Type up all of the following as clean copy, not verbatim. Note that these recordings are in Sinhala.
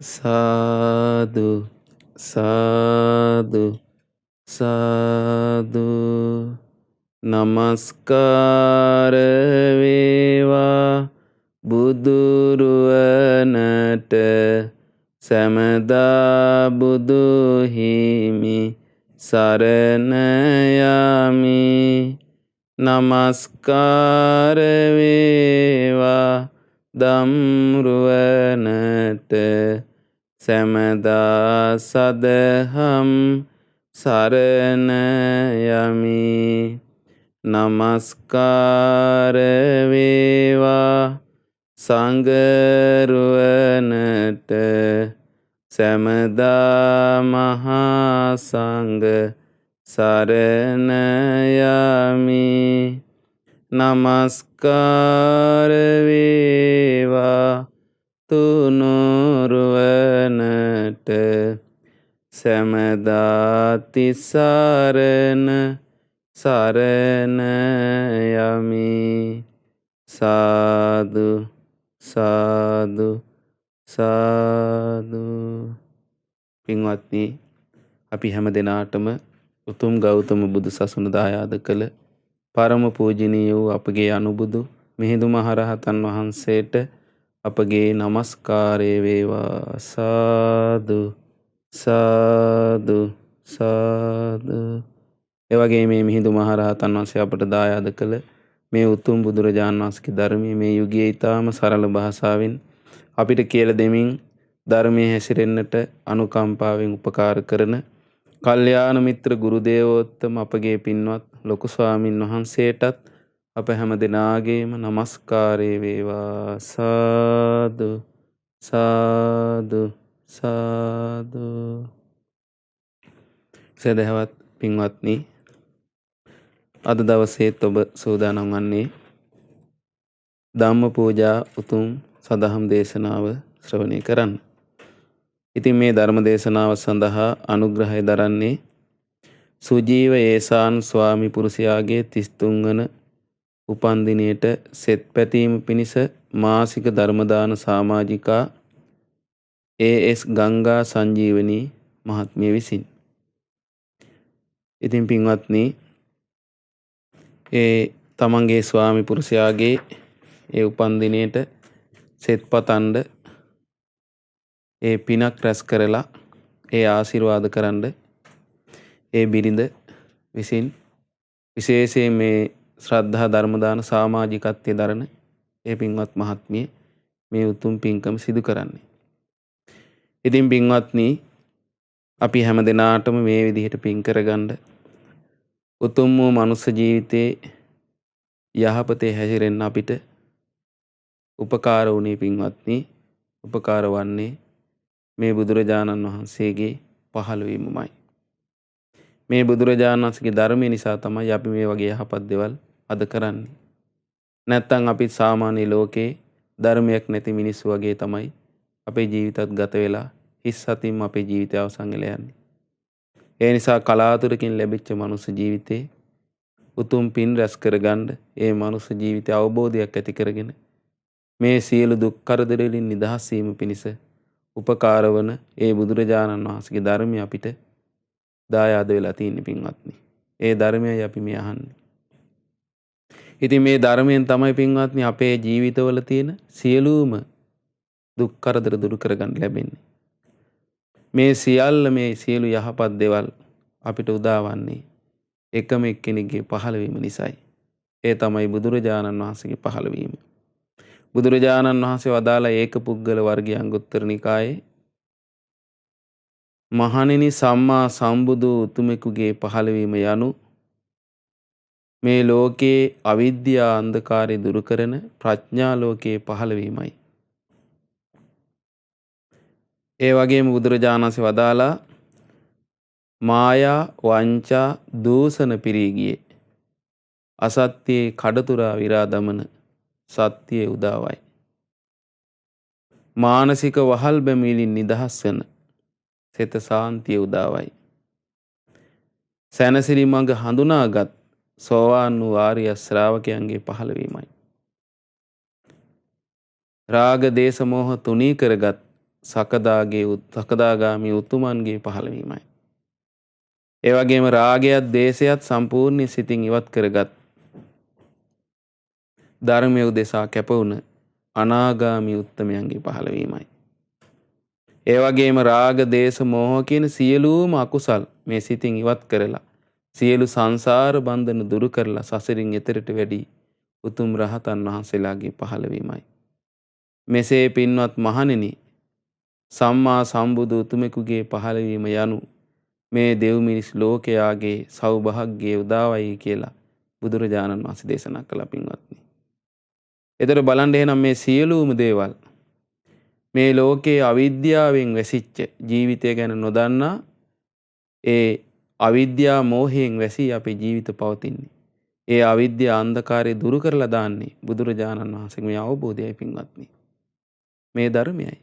සාදු සාදු සාදු නමස්කාර වේවා බුදුරුවනට සැමදා බුදු හිමි සරණ යමි. නමස්කාර වේවා ධම්රුවනට සැමදා සදහම් සරණ යමි. නමස්කාර වේවා සංඝරුවනට සැමදා මහා සංඝ සරණ යමි. නමස්කාර වේවා තුනුරුවනට සැමදා තිසරණ සරණ යමි. සාදු සාදු සාදු. පින්වත්නි, අපි හැම දෙනාටම උතුම් ගෞතම බුදු සසුන දායාද කළ පරම පූජනීය වූ අපගේ අනුබුදු මිහිඳු මහරහතන් වහන්සේට අපගේ නමස්කාරය වේවා. සාදු සාදු සාදු. එවගේ මේ මිහිඳු මහරහතන් වහන්සේ අපට දායාද කළ මේ උතුම් බුදුරජාණන් වහන්සේගේ ධර්මයේ මේ යුගයේ ඊටාම සරල භාෂාවෙන් අපිට කියලා දෙමින් ධර්මයේ හැසිරෙන්නට අනුකම්පාවෙන් උපකාර කරන කල්යාණ මිත්‍ර ගුරු දේවෝත්තම අපගේ පින්වත් ලොකු ස්වාමින් වහන්සේටත් අප හැම දෙනාගේම නමස්කාරය වේවා. සාදු සාදු සාදු. සදහවත් පින්වත්නි, අද දවසේත් ඔබ සූදානම් වන්නේ ධම්ම පූජා උතුම් සදහම් දේශනාව ශ්‍රවණය කරන්න. ඉතින් මේ ධර්ම දේශනාව සඳහා අනුග්‍රහය දරන්නේ සුජීව ඒසාන් ස්වාමි පුරුෂයාගේ 33 වන උපන්දිනයට සෙත් පැතීම පිණිස මාසික ධර්මදාන සමාජිකා ඒ.එස්. ගංගා සංජීවනී මහත්මිය විසින්. ඉතින් පින්වත්නි, ඒ තමන්ගේ ස්වාමි පුරුෂයාගේ ඒ උපන්දිනයට සෙත් පතන්ඩ ඒ පිනක් රැස් කරලා ඒ ආශිර්වාද කරන්න ඒ බිරිඳ විසින් විශේෂයෙන් මේ ශ්‍රද්ධා ධර්මදාන සමාජිකත්වයේ දරන ඒ පින්වත් මහත්මිය මේ උතුම් පින්කම සිදු කරන්නේ. ඉතින් පින්වත්නි, අපි හැම දිනාටම මේ විදිහට පින් කරගන්න උතුම් වූ මනුස්ස ජීවිතේ යහපතේ හැසිරෙන්න අපිට උපකාර වුණේ පින්වත්නි, උපකාර වන්නේ මේ බුදුරජාණන් වහන්සේගේ පහළවීමමයි. මේ බුදුරජාණන් වහන්සේගේ ධර්මය නිසා තමයි අපි මේ වගේ යහපත් දේවල් අද කරන්නේ. නැත්තම් අපි සාමාන්‍ය ලෝකේ ධර්මයක් නැති මිනිස්සු වගේ තමයි අපේ ජීවිතත් ගත වෙලා හිස් අතින්ම අපේ ජීවිතය අවසන් වෙලා යන්නේ. ඒ නිසා කලාතුරකින් ලැබිච්ච මනුස්ස ජීවිතේ උතුම් පින් රැස් කරගන්න, ඒ මනුස්ස ජීවිතය අවබෝධයක් ඇති කරගෙන මේ සියලු දුක් කරදර වලින් නිදහස් වීම පිණිස උපකාර වන ඒ බුදුරජාණන් වහන්සේගේ ධර්මය අපිට දායාද වෙලා තියෙන පින්වත්නි. ඒ ධර්මයයි අපි මේ අහන්නේ. ඉතින් මේ ධර්මයෙන් තමයි පින්වත්නි අපේ ජීවිතවල තියෙන සියලුම දුක් කරදර දුරු කරගන්න ලැබෙන්නේ. මේ සියලු යහපත් දේවල් අපිට උදාවන්නේ එකම එක්කෙනෙක්ගේ පහළවීම නිසායි. ඒ තමයි බුදුරජාණන් වහන්සේගේ පහළවීම. බුදුරජාණන් වහන්සේ වදාළ ඒක පුද්ගල වර්ගයේ අංගුත්තර නිකායේ මහණෙනි, සම්මා සම්බුදු උතුමෙකුගේ පහළවීම යනු මේ ලෝකයේ අවිද්‍යා අන්ධකාරය දුරු කරන ප්‍රඥා ලෝකයේ පහළවීමයි. ඒ වගේම බුදුරජාණන් වහන්සේ වදාලා මායා වංචා දූෂණ පිරී ගියේ අසත්‍යයේ කඩතුරා විරා දමන සත්‍යයේ උදාවයි. මානසික වහල් බැමිලින් නිදහස් වෙන සිත සාන්තිය උදාවයි. සැනසිලි මඟ හඳුනාගත් සෝවාන් වූ ආර්ය ශ්‍රාවකයන්ගේ පහළවීමයි. රාග දේශ මොහ තුනී කරගත් සකදාගාමී උතුමන්ගේ පහළවීමයි. ඒ වගේම රාගයත් දේශයත් සම්පූර්ණ සිතින් ඉවත් කරගත් ධර්මය උදෙසා කැප වුණ අනාගාමී උත්තමයන්ගේ පහළවීමයි. ඒ වගේම රාග දේශ මෝහ කියන සියලුම අකුසල් මේ සිතින් ඉවත් කරලා සියලු සංසාර බන්ධන දුරු කරලා සසරින් එතරට වැඩි උතුම් රහතන් වහන්සේලාගේ පහළවීමයි. මෙසේ පින්වත් මහණෙනි සම්මා සම්බුදු උතුමෙකුගේ පහළවීම යනු මේ දෙව් මිනිස් ලෝකයාගේ සෞභාග්‍යයේ උදාවයි කියලා බුදුරජාණන් වහන්සේ දේශනා කළා පින්වත්නි. ඒතර බලන්න එහෙනම් මේ සියලුම දේවල් මේ ලෝකයේ අවිද්‍යාවෙන් වැසිච්ච ජීවිතය ගැන නොදන්නා ඒ අවිද්‍යා මෝහයෙන් වැසී අපේ ජීවිත පවතින්නේ. ඒ අවිද්‍යා අන්ධකාරය දුරු කරලා දාන්නේ බුදුරජාණන් වහන්සේගේ මේ අවබෝධයයි පින්වත්නි. මේ ධර්මයයි.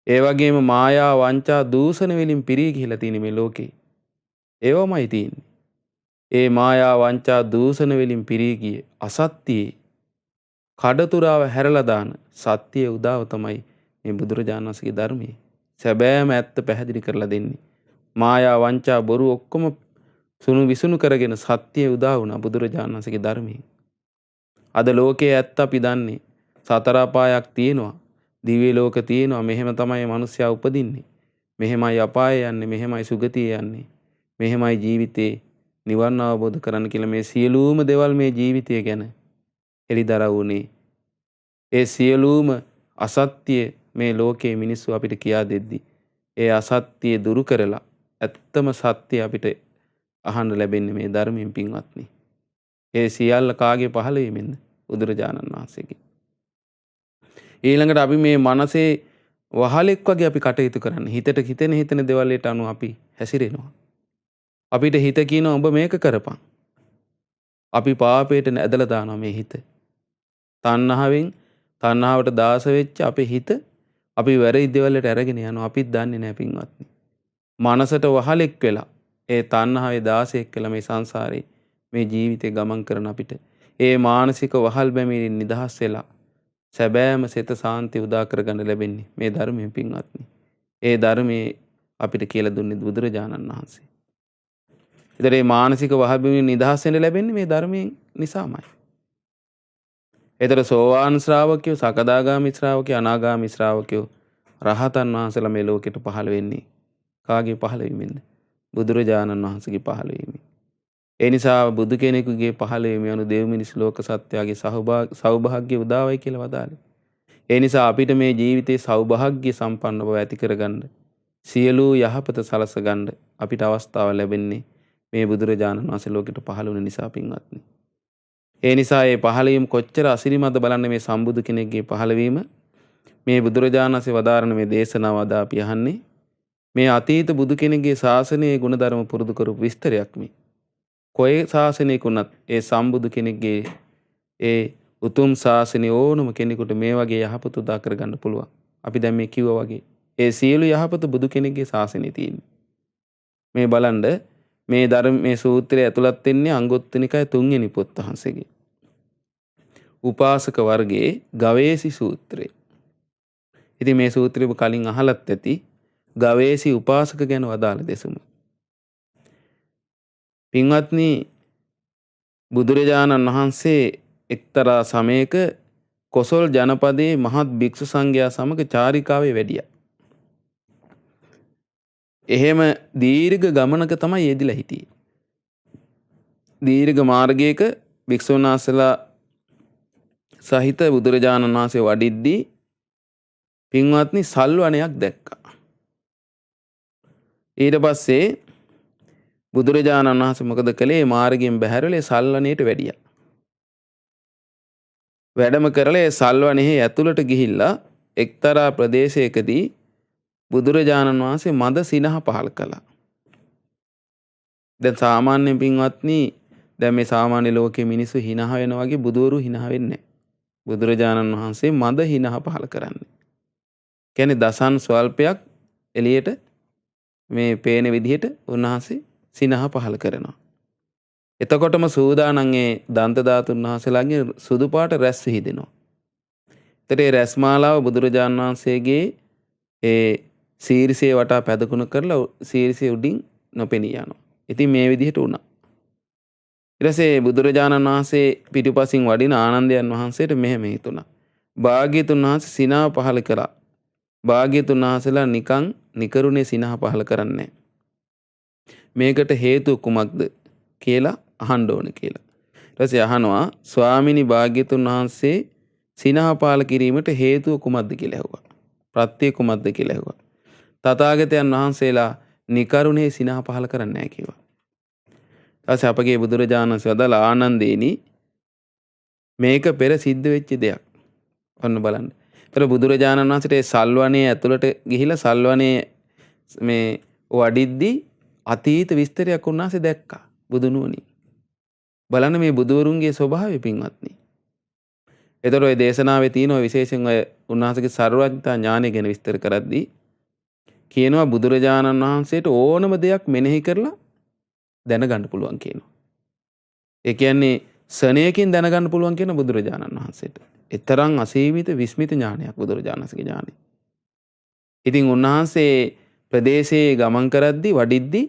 ඒ වගේම මායා වංචා දූෂණ වලින් පිරී ගිහිලා තියෙන මේ ලෝකේ. ඒවමයි තියෙන්නේ. ඒ මායා වංචා දූෂණ වලින් පිරී ගියේ අසත්‍යයේ කඩතුරාව හැරලා දාන සත්‍යයේ උදාව තමයි මේ බුදුරජාණන් වහන්සේගේ ධර්මයේ. සැබෑම ඇත්ත පැහැදිලි කරලා දෙන්නේ. මායා වංචා බොරු ඔක්කොම සුණු විසුණු කරගෙන සත්‍යයේ උදා වුණා බුදුරජාණන් වහන්සේගේ ධර්මයේ. අද ලෝකයේ ඇත්ත අපි දන්නේ සතර අපායක් තියෙනවා. දිව්‍ය ලෝක තියෙනවා. මෙහෙම තමයි මිනිස්සයා උපදින්නේ. මෙහෙමයි අපාය යන්නේ. මෙහෙමයි සුගතිය යන්නේ. මෙහෙමයි ජීවිතේ නිවන් අවබෝධ කරන්න කියලා මේ සියලුම දේවල් මේ ජීවිතය ගැන එලිදරව් වුණේ. ඒ සියලුම අසත්‍ය මේ ලෝකයේ මිනිස්සු අපිට කියා දෙද්දි ඒ අසත්‍ය දුරු කරලා ඇත්තම සත්‍ය අපිට අහන්න ලැබෙන්නේ මේ ධර්මයෙන් පින්වත්නි. ඒ සියල්ල කාගේ පහළවීමෙන්ද? බුදුරජාණන් වහන්සේගේ. ඊළඟට අපි මේ මනසේ වහලෙක් වගේ අපි කටයුතු කරන්නේ. හිතට හිතෙන දේවල් වලට අනුව අපි හැසිරෙනවා. අපිට හිත කියනවා ඔබ මේක කරපන්. අපි පාපයට ඇදලා දානවා මේ හිත. තණ්හාවට දාස වෙච්ච අපේ හිත අපි වැරදි දේවල් වලට අරගෙන යනවා. අපිත් දන්නේ නැහැ පින්වත්නි. මනසට වහලෙක් වෙලා ඒ තණ්හාවේ දාසයෙක් වෙලා මේ සංසාරේ මේ ජීවිතේ ගමන් කරන අපිට ඒ මානසික වහල් බැමිරින් නිදහස් වෙලා සැබෑම සිත සාන්තිය උදා කරගන්න ලැබෙන්නේ මේ ධර්මයෙන් පින්වත්නි. ඒ ධර්මයේ අපිට කියලා දුන්නේ බුදුරජාණන් වහන්සේ. ඒතර මේ මානසික වහල් බැමිරින් නිදහස් වෙන්න ලැබෙන්නේ මේ ධර්මයෙන් නිසාමයි. ඒතර සෝවාන් ශ්‍රාවකයෝ, සකදාගාමි ශ්‍රාවකයෝ, අනාගාමි ශ්‍රාවකයෝ රහතන් වහන්සේලා මේ ලෝකෙට පහළ වෙන්නේ කාගේ පහළවීමෙන්ද? බුදුරජාණන් වහන්සේගේ පහළවීමෙන්. ඒ නිසා බුදු කෙනෙකුගේ පහළවීම යනු දෙව් මිනිස් ලෝක සත්‍යයේ සෞභාග්‍ය උදාවයි කියලා වදාළේ. ඒ නිසා අපිට මේ ජීවිතේ සෞභාග්‍ය සම්පන්න බව ඇති කරගන්න සියලු යහපත සලස ගන්න අපිට අවස්ථාව ලැබෙන්නේ මේ බුදුරජාණන් වහන්සේ ලෝකෙට පහළ වුණ නිසා පින්වත්නි. ඒ නිසා මේ පහළවීම කොච්චර අසිරිමත්ද බලන්න මේ සම්බුදු කෙනෙක්ගේ පහළවීම මේ බුදුරජාණන් වහන්සේ වදාරන මේ දේශනාව අද අපි අහන්නේ මේ අතීත බුදු කෙනෙක්ගේ ශාසනයේ ගුණධර්ම පුරුදු කරපු විස්තරයක් මේ. කොයි ශාසනයක වුණත් ඒ සම්බුදු කෙනෙක්ගේ ඒ උතුම් ශාසනය ඕනම කෙනෙකුට මේ වගේ යහපත උදා කරගන්න පුළුවන්. අපි දැන් මේ කිව්වා වගේ ඒ සියලු යහපත බුදු කෙනෙක්ගේ ශාසනයේ තියෙනවා. මේ බලන්න මේ ධර්ම මේ සූත්‍රය ඇතුළත් වෙන්නේ අංගුත්තර නිකාය 3 වෙනි පොත් වහන්සේගේ. උපාසක වර්ගයේ ගවේෂි සූත්‍රය. ඉතින් මේ සූත්‍රය ඔබ කලින් අහලත් ඇති. ගවේෂි උපාසක ගැන වදාළ දෙසුම. පින්වත්නි බුදුරජාණන් වහන්සේ එක්තරා සමයක කොසල් ජනපදයේ මහත් භික්ෂු සංඝයා සමග චාරිකාවේ වැඩියා. එහෙම දීර්ඝ ගමනක තමයි යෙදිලා හිටියේ. දීර්ඝ මාර්ගයක භික්ෂුන් වහන්සේලා සහිත බුදුරජාණන් වහන්සේ වඩිද්දී පින්වත්නි සල්වණයක් දැක්කා. ඊට පස්සේ බුදුරජාණන් වහන්සේ මොකද කළේ? මාර්ගයෙන් බැහැරලා සල්වණේට වැඩියා. වැඩම කරලා ඒ සල්වණෙහි ඇතුළට ගිහිල්ලා එක්තරා ප්‍රදේශයකදී බුදුරජාණන් වහන්සේ මද සිනහ පහල කළා. දැන් සාමාන්‍ය පින්වත්නි දැන් මේ සාමාන්‍ය ලෝකයේ මිනිස්සු හිනහ වෙනා වගේ බුදවරු හිනහ වෙන්නේ නැහැ. බුදුරජාණන් වහන්සේ මද හිනහ පහල කරන්නේ. කියන්නේ දසන් ස්වල්පයක් එළියට මේ පේන විදිහට උන්වහන්සේ සිනහ පහල කරනවා. එතකොටම සූදානම් ඒ දන්ත ධාතුන් වහන්සේලාගේ සුදු පාට රැස් විහිදෙනවා. ඒතර ඒ රැස් මාලාව බුදුරජාණන් වහන්සේගේ ඒ සීරිසේ වටා පැදකුණු කරලා සීරිසේ උඩින් නොපෙනී යනවා. ඉතින් මේ විදිහට වුණා. ඊට පස්සේ බුදුරජාණන් වහන්සේ පිටුපසින් වඩින ආනන්දයන් වහන්සේට මෙහෙම හිතුණා. භාග්‍යතුන් වහන්සේ සිනාව පහල කළා. භාග්‍යතුන් වහන්සේලා නිකන් නිකරුණේ සිනහ පහල කරන්නේ මේකට හේතුව කුමක්ද කියලා අහන්න ඕන කියලා. ඊට පස්සේ අහනවා ස්වාමිනී භාග්‍යතුන් වහන්සේ සිනහ පහල කිරීමට හේතුව කුමක්ද කියලා ඇහුවා. ප්‍රත්‍ය කුමක්ද කියලා ඇහුවා. තථාගතයන් වහන්සේලා නිකරුණේ සිනහ පහල කරන්නේ නැහැ කිව්වා. ඊට පස්සේ අපගේ බුදුරජාණන් වහන්සේ වදාළා ආනන්දේනි මේක පෙර සිද්ධ වෙච්ච දෙයක්. ඔන්න බලන්න. ඒතර බුදුරජාණන් වහන්සේට ඒ සල්වනේ ඇතුළට ගිහිලා සල්වනේ මේ වඩිද්දි අතීත විස්තරයක් උන්වහන්සේ දැක්කා බුදුනුවණින්. බලන්න මේ බුදුවරුන්ගේ ස්වභාවය පින්වත්නි. ඒතර ඔය දේශනාවේ තියෙන ඔය විශේෂයෙන් ඔය උන්වහන්සේගේ සර්වඥතා ඥානය ගැන විස්තර කරද්දී කියනවා බුදුරජාණන් වහන්සේට ඕනම දෙයක් මෙනෙහි කරලා දැනගන්න පුළුවන් කියනවා. ඒ කියන්නේ සනේකින් දැනගන්න පුළුවන් කියන බුදුරජාණන් වහන්සේට. එතරම් අසීමිත විස්මිත ඥානයක් බුදුරජාණන්සේගේ ඥානය. ඉතින් උන්වහන්සේ ප්‍රදේශයේ ගමන් කරද්දී වඩිද්දී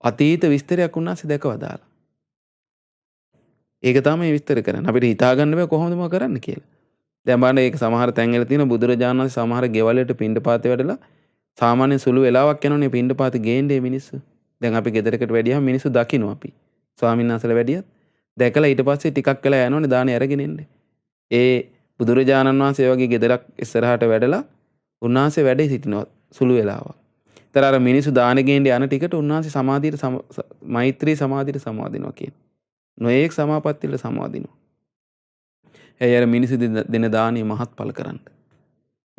අතීත විස්තරයක් උන්වහන්සේ දැකවදාලා. ඒක තමයි විස්තර කරන්නේ. අපිට හිතා ගන්න බෑ කොහොමද මොකක් කරන්න කියලා. දැන් බලන්න ඒක සමහර තැන්වල තියෙන බුදුරජාණන් වහන්සේ සමහර ගෙවලට පින්ඩපාතේ වැඩලා සාමාන්‍ය සුළු වෙලාවක් යනෝනේ පින්ඩපාතේ ගේන්නේ මිනිස්සු. දැන් අපි ගෙදරකට වැඩියම මිනිස්සු දකින්න අපි. ස්වාමීන් වහන්සේලා වැඩියත් දැකලා ඊට පස්සේ ටිකක් වෙලා යනෝනේ දානේ අරගෙන එන්නේ. ඒ බුදුරජාණන් වහන්සේ වගේ ගෙදරක් ඉස්සරහට වැඩලා උන්වහන්සේ වැඩේ සිටිනවා සුළු වෙලාවක්. ඒතර අර මිනිස්සු දාන ගේන්නේ යන ටිකට උන්වහන්සේ සමාධියට මෛත්‍රී සමාධියට සමාදිනවා කියන. නොඑක් සමාපත්තිවල සමාදිනවා. එය අර මිනිස්සු දෙන දානිය මහත්ඵල කරන්න.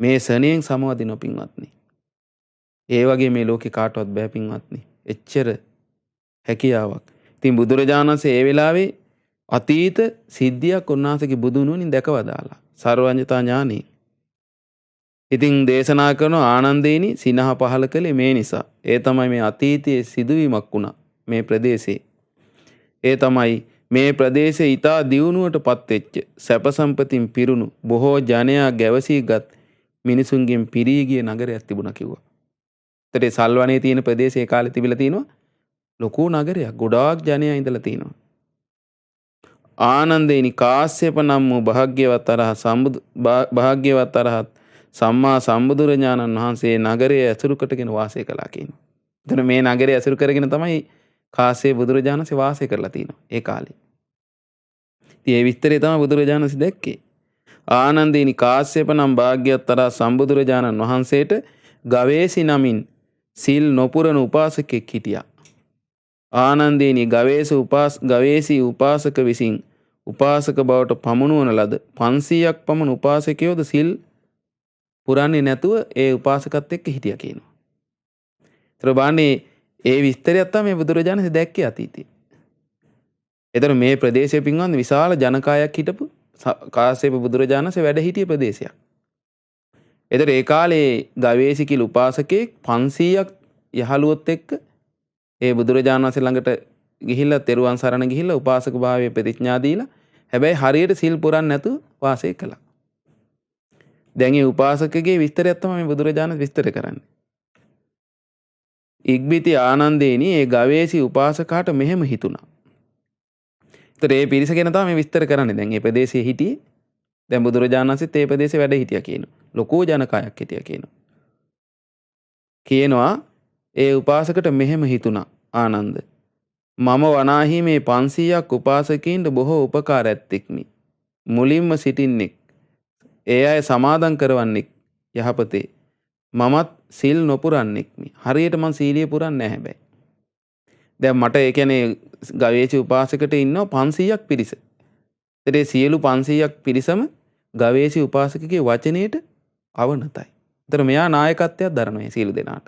මේ සණයෙන් සමාදිනවා පින්වත්නි. ඒ වගේ මේ ලෝකේ කාටවත් බෑ පින්වත්නි. එච්චර හැකියාවක්. ඉතින් බුදුරජාණන් වහන්සේ ඒ වෙලාවේ අතීත සිද්ධියක් උන්වහන්සේගේ බුදුනුවණින් දැකවදාලා සර්වඥතා ඥානෙ. ඉතින් දේශනා කරන ආනන්දේනි සිනහ පහල කළේ මේ නිසා. ඒ තමයි මේ අතීතයේ සිදුවීමක් වුණා මේ ප්‍රදේශේ. ඒ තමයි මේ ප්‍රදේශේ ඊතා දියුණුවටපත් වෙච්ච සැප සම්පතින් පිරුණු බොහෝ ජනයා ගැවසීගත් මිනිසුන්ගෙන් පිරී ගිය නගරයක් තිබුණා කිව්වා. ඒතරේ සල්වනේ තියෙන ප්‍රදේශයේ කාලේ තිබිලා තිනවා ලොකු නගරයක්. ගොඩාක් ජනයා ඉඳලා තිනවා. ආනන්දේනි කාශ්‍යප නම් වූ භාග්‍යවත් අරහත් සම්මා සම්බුදුරජාණන් වහන්සේ නගරයේ ඇසුරු කොටගෙන වාසය කළා කියනවා. එතන මේ නගරය ඇසුරු කරගෙන තමයි කාශ්‍යප බුදුරජාණන් වහන්සේ වාසය කරලා තිනවා ඒ කාලේ. ඉතින් මේ විස්තරය තමයි බුදුරජාණන් වහන්සේ දැක්කේ. ආනන්දේනි කාශ්‍යප නම් භාග්‍යවත් අරහත් සම්බුදුරජාණන් වහන්සේට ගවේසි නමින් සිල් නොපුරන උපාසකෙක් හිටියා. ආනන්දේනි ගවේසි උපාසක විසින් උපාසක බවට පමුණුවන ලද 500ක් පමණ උපාසකයෝද සිල් පුරන්නේ නැතුව ඒ උපාසකත් එක්ක හිටියා කියනවා. ඒතර බාන්නේ ඒ විස්තරයක් තමයි බුදුරජාණන් වහන්සේ දැක්කේ අතීතේ. ඒතර මේ ප්‍රදේශයේ පින්වත්නි විශාල ජනකායක් හිටපු කාශ්‍යප බුදුරජාණන් වහන්සේ වැඩ හිටිය ප්‍රදේශයක්. ඒතර ඒ කාලේ ගවේසි කිල උපාසකෙක් 500ක් යහළුවොත් එක්ක ඒ බුදුරජාණන් වහන්සේ ළඟට ගිහිල්ලා තෙරුවන් සරණ ගිහිල්ලා උපාසක භාවයේ ප්‍රතිඥා දීලා හැබැයි හරියට සිල් පුරන්නේ නැතුව වාසය කළා. දැන් මේ උපාසකගේ විස්තරයක් තමයි බුදුරජාණන් විස්තර කරන්නේ. ඉක්බිති ආනන්දේනි ඒ ගවේසි උපාසකාට මෙහෙම හිතුණා. ඒතර ඒ පිරිස ගැන තමයි විස්තර කරන්නේ. දැන් මේ ප්‍රදේශයේ හිටියේ දැන් බුදුරජාණන් වහන්සේත් ඒ ප්‍රදේශේ වැඩ හිටියා කියනවා. ලොකෝ ජනකායක් හිටියා කියනවා. කියනවා ඒ උපාසකට මෙහෙම හිතුණා ආනන්ද. මම වනාහි මේ 500ක් උපාසකයින්ට බොහෝ උපකාර ඇත්තෙක්මි. මුලින්ම සිටින්නෙක්. ඒ අය සමාදන් කරවන්නෙක් යහපතේ. මමත් සිල් නොපුරන්නෙක්මි. හරියට මං සීලිය පුරන්නේ නැහැ හැබැයි. දැන් මට ඒ කියන්නේ ගවේෂි උපාසකට ඉන්නවා 500ක් පිරිස. ඒතේ සියලු 500ක් පිරිසම ගවේෂි උපාසකගේ වචනයට අවනතයි. ඒතර මෙයා නායකත්වයක් දරනවා මේ සියලු දෙනාට.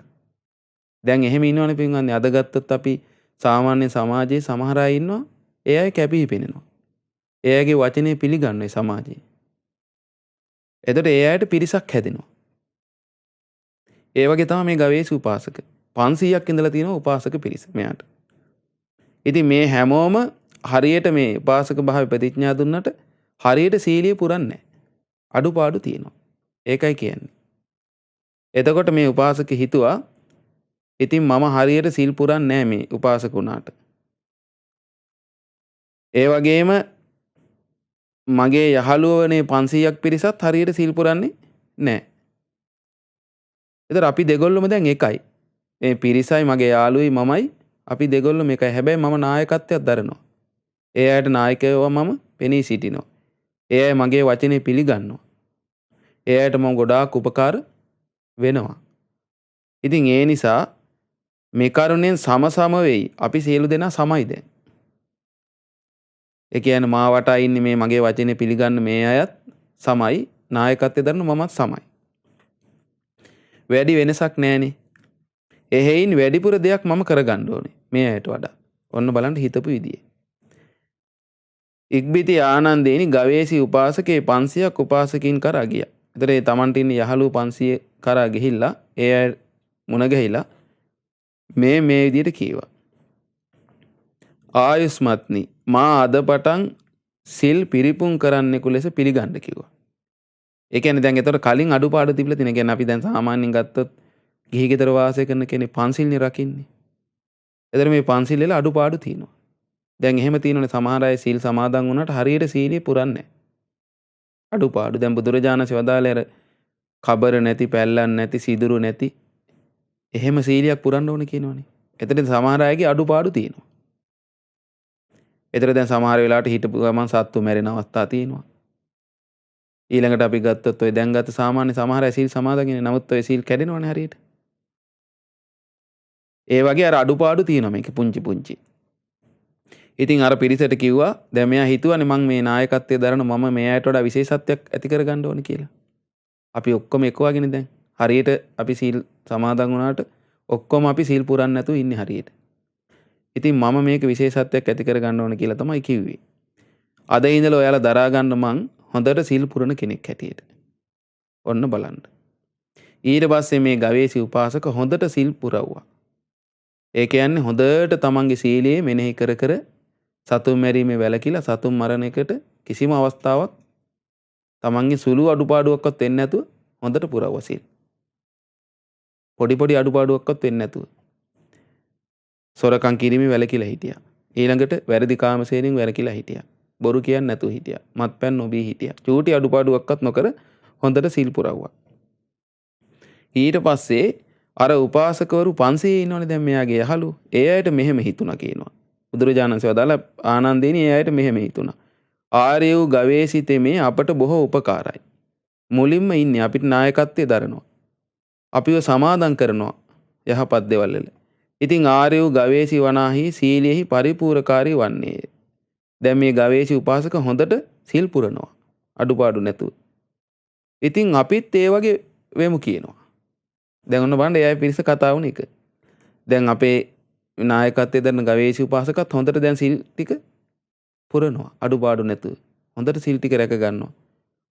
දැන් එහෙම ඉන්නවනේ පින්වත්නි. අද ගත්තොත් අපි සාමාන්‍ය සමාජයේ සමහර අය ඉන්නවා. ඒ අය කැපී පෙනෙනවා. ඒ අයගේ වචනේ පිළිගන්නේ සමාජයේ. එතකොට ඒ අයට පිරිසක් හැදෙනවා. ඒ වගේ තමයි මේ ගවේෂි උපාසක 500ක් ඉඳලා තියෙනවා උපාසක පිරිස මෙයාට. ඉතින් මේ හැමෝම හරියට මේ උපාසක භාවය ප්‍රතිඥා දුන්නට හරියට සීලිය පුරන්නේ නැහැ. අඩුපාඩු තියෙනවා. ඒකයි කියන්නේ. එතකොට මේ උපාසක හිතුවා ඉතින් මම හරියට සිල් පුරන්නේ නැහැ මේ උපාසක වුණාට. ඒ වගේම මගේ යහළුවනේ 500ක් පිරිසත් හරියට සිල් පුරන්නේ නැහැ. ඒතර අපි දෙගොල්ලොම දැන් එකයි. මේ පිරිසයි මගේ යාළුවයි මමයි අපි දෙගොල්ලොම එකයි. හැබැයි මම නායකත්වයක් දරනවා. ඒ අයට නායකයව මම පෙනී සිටිනවා. ඒ අය මගේ වචනේ පිළිගන්නවා. ඒ අයට මම ගොඩාක් උපකාර වෙනවා. ඉතින් ඒ නිසා මේ කරුණෙන් සම වෙයි. අපි සියලු දෙනා සමයි දැන්. ඒ කියන්නේ මා වටා ඉන්නේ මේ මගේ වචනේ පිළිගන්න මේ අයත් සමයි. නායකත්වයේ දරන මමත් සමයි. වැඩි වෙනසක් නැහනේ. එහෙයින් වැඩිපුර දෙයක් මම කරගන්න ඕනේ මේ අයට වඩා. ඔන්න බලන්න හිතපු විදිය. ඉක්බිති ආනන්දේනි ගවේෂී උපාසකේ 500ක් උපාසකින් කරා ගියා. ඒතර ඒ Tamanට ඉන්න යහළුව 500 කරා ගිහිල්ලා ඒ අය මුණ ගැහිලා මේ විදියට කීවා. ආයුස්මත්නි මා අද පටන් සිල් පිරිපුන් කරන්නෙකු ලෙස පිළිගන්න කිව්වා. ඒ කියන්නේ දැන් ඒතර කලින් අඩුපාඩු තිබිලා තියෙන. කියන්නේ අපි දැන් සාමාන්‍යයෙන් ගත්තොත් ගිහි ගෙදර වාසය කරන කෙනෙක් පන්සිල්නේ රකින්නේ. ඒතර මේ පන්සිල් වල අඩුපාඩු තියෙනවා. දැන් එහෙම තියෙනනේ සමහර අය සීල් සමාදන් වුණාට හරියට සීලිය පුරන්නේ නැහැ. අඩුපාඩු. දැන් බුදුරජාණන්සේ වදාළේ අර කබර නැති, පැල්ලම් නැති, සිදුරු නැති එහෙම සීලියක් පුරන්න ඕනේ කියනවනේ. එතන සමහර අයගේ අඩුපාඩු තියෙනවා. ඒතර දැන් සමහර වෙලාවට හිටපු ගමන් සත්තු මැරෙන අවස්ථා තියෙනවා. ඊළඟට අපි ගත්තොත් ඔය දැන් ගත්ත සාමාන්‍ය සමහර අය සීල් සමාදන් ඉන්නේ. නමුත් ඔය සීල් කැඩෙනවනේ හරියට. ඒ වගේ අර අඩුපාඩු තියෙනවා මේකේ පුංචි. ඉතින් අර පිරිසට කිව්වා දැන් මෙයා හිතුවානේ මං මේ නායකත්වයේ දරන මම මේ අයට වඩා විශේෂත්වයක් ඇති කරගන්න ඕනේ කියලා. අපි ඔක්කොම එක වගේනේ දැන්. හරියට අපි සීල් සමාදන් වුණාට ඔක්කොම අපි සීල් පුරන්නේ නැතුව ඉන්නේ හරියට. ඉතින් මම මේක විශේෂත්වයක් ඇති කරගන්න ඕනේ කියලා තමයි කිව්වේ. අද ඉඳලා ඔයාලා දරා ගන්න මං හොඳට සීල් පුරන කෙනෙක් හැටියට. ඔන්න බලන්න. ඊට පස්සේ මේ ගවේෂී උපාසක හොඳට සීල් පුරවුවා. ඒ කියන්නේ හොඳට තමන්ගේ සීලයේ මෙනෙහි කර සතුන් මැරීමේ වැළකීලා සතුන් මරණ එකට කිසිම අවස්ථාවක් තමන්ගේ සුළු අඩුපාඩුවක්වත් වෙන්නේ නැතුව හොඳට පුරවුවා සීල්. පොඩි අඩුපාඩුවක්වත් වෙන්නේ නැතුව. සොරකම් කිරීමේ වැළකීලා හිටියා. ඊළඟට වැරදි කාමසේනින් වැළකීලා හිටියා. බොරු කියන්නේ නැතුව හිටියා. මත්පැන් නොබී හිටියා. චූටි අඩුපාඩුවක්වත් නොකර හොඳට සීල් පුරවුවා. ඊට පස්සේ අර උපාසකවරු 500 ඉන්නවනේ දැන් මෙයාගේ යහළු. ඒ අයට මෙහෙම හිතුණා කියනවා. බුදුරජාණන්සේ වදාලා ආනන්දේනි ඒ අයට මෙහෙම හිතුණා. ආර්ය වූ ගවේෂිතෙමේ අපට බොහෝ උපකාරයි. මුලින්ම ඉන්නේ අපිට නායකත්වයේ දරනවා. අපිව සමාදම් කරනවා යහපත් දේවල් වල. ඉතින් ආර්ය වූ ගවේෂී වනාහි සීලෙහි පරිපූර්ණකාරී වන්නේ. දැන් මේ ගවේෂී උපාසක හොඳට සිල් පුරනවා. අඩුපාඩු නැතුව. ඉතින් අපිත් ඒ වගේ වෙමු කියනවා. දැන් ඔන්න බලන්න එයාගේ පිරිස කතා වුණ එක. දැන් අපේ නායකත්වයේ දරන ගවේෂී උපාසකත් හොඳට දැන් සිල් ටික පුරනවා. අඩුපාඩු නැතුව. හොඳට සිල් ටික රැක ගන්නවා.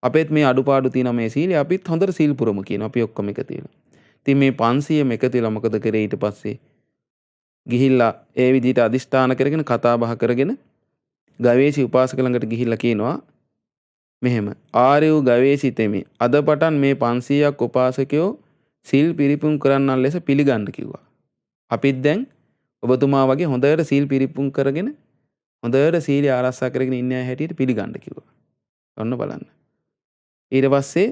අපේත් මේ අඩුපාඩු තියෙන මේ සීලය අපිත් හොඳට සිල් පුරමු කියනවා. අපි ඔක්කොම එකතු වෙලා. ඉතින් මේ 500ම එකතු වෙලා මොකද කරේ ඊට පස්සේ? ගිහිල්ලා ඒ විදිහට අදිෂ්ඨාන කරගෙන කතා බහ කරගෙන ගවේෂී උපාසක ළඟට ගිහිල්ලා කියනවා මෙහෙම ආර්ය වූ ගවේෂිතෙමි අද පටන් මේ 500ක් උපාසකයෝ සිල් පිරිපුන් කරන්නන් ලෙස පිළිගන්න කිව්වා. අපිත් දැන් ඔබතුමා වගේ හොඳට සිල් පිරිපුන් කරගෙන හොඳට සීලය ආරක්ෂා කරගෙන ඉන්න අය හැටියට පිළිගන්න කිව්වා. ඔන්න බලන්න. ඊට පස්සේ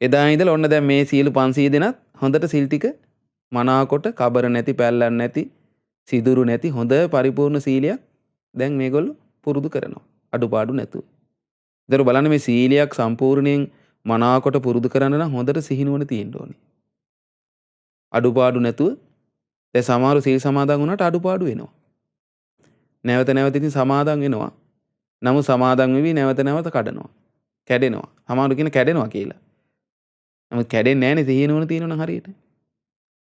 එදා ඉඳලා ඔන්න දැන් මේ සීල 500 දෙනත් හොඳට සිල් ටික මනාකොට කබර නැති පැල්ලම් නැති සිදුරු නැති හොඳ පරිපූර්ණ සීලයක් දැන් මේගොල්ලෝ පුරුදු කරනවා. අඩුපාඩු නැතුව. ඒතර බලන්න මේ සීලයක් සම්පූර්ණයෙන් මනාකොට පුරුදු කරන්න නම් හොඳට සිහිනුවන තියෙන්න ඕනේ. අඩුපාඩු නැතුව දැන් සමහර සීල් සමාදන් වුණාට අඩුපාඩු වෙනවා. නැවත ඉතින් සමාදන් වෙනවා. නමුත් සමාදන් වෙවි නැවත කඩනවා. කැඩෙනවා. සමහර කියන කැඩෙනවා කියලා. නමුත් කැඩෙන්නේ නැහැනේ සිහිනුවන තියෙනවනම් හරියට.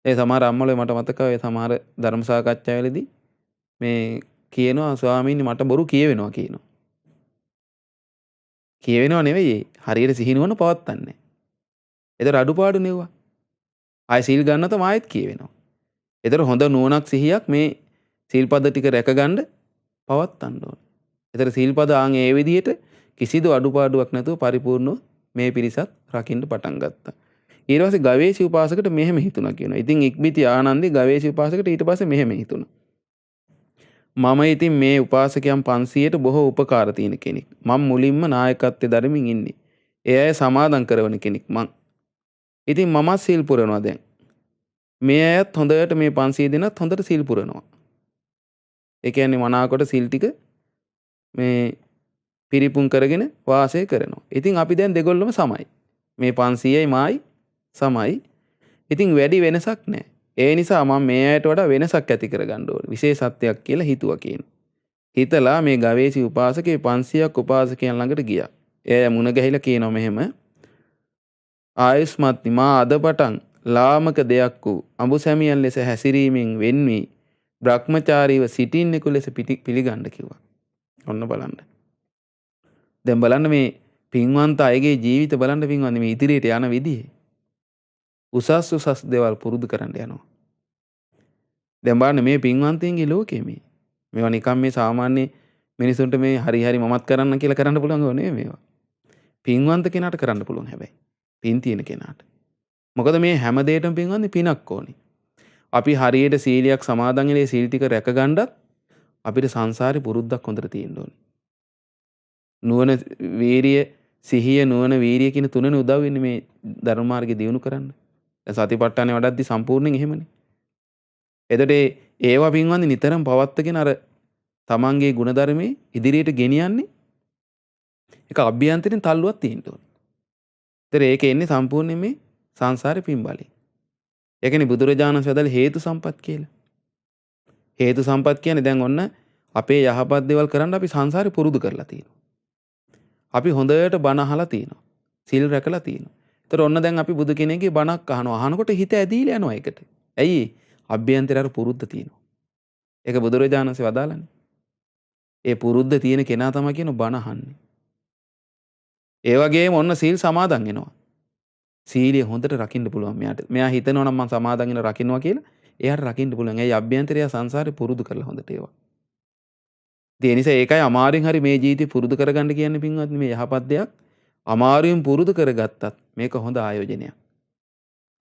ඒ සමහර අම්මලෝ මට මතකයි සමහර ධර්ම සාකච්ඡාවලදී මේ කියනවා ස්වාමීනි මට බොරු කියවෙනවා කියනවා. කියවෙනව නෙවෙයි හරියට සිහිනුවන පවත්තන්නේ. ඒතර අඩුපාඩු නෙවුවා. ආයි සීල් ගන්න තම ආයෙත් කියවෙනවා. ඒතර හොඳ නුවණක් සිහියක් මේ සීල්පද ටික රැකගන්න පවත්තන්න ඕනේ. ඒතර සීල්පද ආන් ඒ විදිහට කිසිදු අඩුපාඩුවක් නැතුව පරිපූර්ණව මේ පිරිසත් රකින්න පටන් ගත්තා. ඊට පස්සේ ගවේෂී උපාසකට මෙහෙම හිතුණා කියනවා. ඉතින් ඉක්බිති ආනන්දේ ගවේෂී උපාසකට ඊට පස්සේ මෙහෙම හිතුණා. මම ඉතින් මේ උපාසකයන් 500ට බොහෝ උපකාර තියෙන කෙනෙක්. මම මුලින්ම නායකත්වයේ දරමින් ඉන්නේ. ඒ අය සමාදම් කරවන කෙනෙක් මං. ඉතින් මමත් සීල් පුරනවා දැන්. මේ අයත් හොඳට මේ 500 දෙනාත් හොඳට සීල් පුරනවා. ඒ කියන්නේ මනාකොට සීල් ටික මේ පිරිපුන් කරගෙන වාසය කරනවා. ඉතින් අපි දැන් දෙගොල්ලම සමයි. මේ 500යි මායි සමයි. ඉතින් වැඩි වෙනසක් නැහැ. ඒ නිසා මම මේ අයට වඩා වෙනසක් ඇති කරගන්න ඕනේ. විශේෂත්වයක් කියලා හිතුවා කියනවා. හිතලා මේ ගවේෂී උපාසකේ 500ක් උපාසකයන් ළඟට ගියා. එයා මුණ ගැහිලා කියනවා මෙහෙම. ආයුෂ්මත්නි මා අද පටන් ලාමක දෙයක් වූ අඹුසැමියන් ලෙස හැසිරීමෙන් වෙන් වී බ්‍රහ්මචාරීව සිටින්නෙකු ලෙස පිළිගන්න කිව්වා. ඔන්න බලන්න. දැන් බලන්න මේ පින්වන්ත අයගේ ජීවිත බලන්න පින්වන්ත මේ ඉදිරියට යන විදිහ. උසස් දේවල් පුරුදු කරන්න යනවා. දැන් බලන්න මේ පින්වන්තයන්ගේ ලෝකෙ මේ. මේවා නිකම් මේ සාමාන්‍ය මිනිසුන්ට මේ හරි මමත් කරන්න කියලා කරන්න පුළුවන් ගෝ නෙවෙයි මේවා. පින්වන්ත කෙනාට කරන්න පුළුවන් හැබැයි. පින් තියෙන කෙනාට. මොකද මේ හැම දෙයකටම පින්වන්ත පිනක් ඕනේ. අපි හරියට සීලයක් සමාදන් වෙලේ සීල් ටික රැකගන්නත් අපිට සංසාරේ පුරුද්දක් හොඳට තියෙන්න ඕනේ. නුවණ වීරිය සිහිය නුවණ වීරිය කියන තුනනේ උදව් වෙන්නේ මේ ධර්ම මාර්ගේ දියුණු කරන්න. දැන් සතිපට්ඨානෙ වඩද්දි සම්පූර්ණයෙන් එහෙමනේ. එතකොට ඒවා පින්වන්දි නිතරම පවත්වාගෙන අර තමන්ගේ ಗುಣධර්මයේ ඉදිරියට ගෙනියන්නේ ඒක අභ්‍යන්තරින් තල්ලුවක් තියෙන්න ඕනේ. ඒතර ඒක එන්නේ සම්පූර්ණයෙන් මේ සංසාරේ පින් බලයෙන්. ඒ කියන්නේ බුදුරජාණන් වහන්සේ හේතු සම්පත් කියලා. හේතු සම්පත් කියන්නේ දැන් ඔන්න අපේ යහපත් දේවල් කරන්න අපි සංසාරේ පුරුදු කරලා තියෙනවා. අපි හොඳට බණ අහලා තියෙනවා. සිල් රැකලා තියෙනවා. ඒතර ඔන්න දැන් අපි බුදු කෙනෙක්ගේ බණක් අහනවා. අහනකොට හිත ඇදීලා යනවා ඒකට. ඇයි? අභ්‍යන්තර අර පුරුද්ද තියෙනවා. ඒක බුදුරජාණන් වහන්සේ වදාළනේ. ඒ පුරුද්ද තියෙන කෙනා තමයි කියන බණ අහන්නේ. ඒ වගේම ඔන්න සීල් සමාදන් වෙනවා. සීලිය හොඳට රකින්න පුළුවන් මෙයාට. මෙයා හිතනවා නම් මම සමාදන් වෙන රකින්නවා කියලා. එයාට රකින්න පුළුවන්. ඒ අභ්‍යන්තරය සංසාරේ පුරුදු කරලා හොඳට ඒවා. ඒ නිසා ඒකයි අමාරුවෙන් හරි මේ ජීවිතේ පුරුදු කරගන්න කියන්නේ පින්වත්නි මේ යහපත් දෙයක් අමාරුවෙන් පුරුදු කරගත්තත් මේක හොඳ ආයෝජනයක්.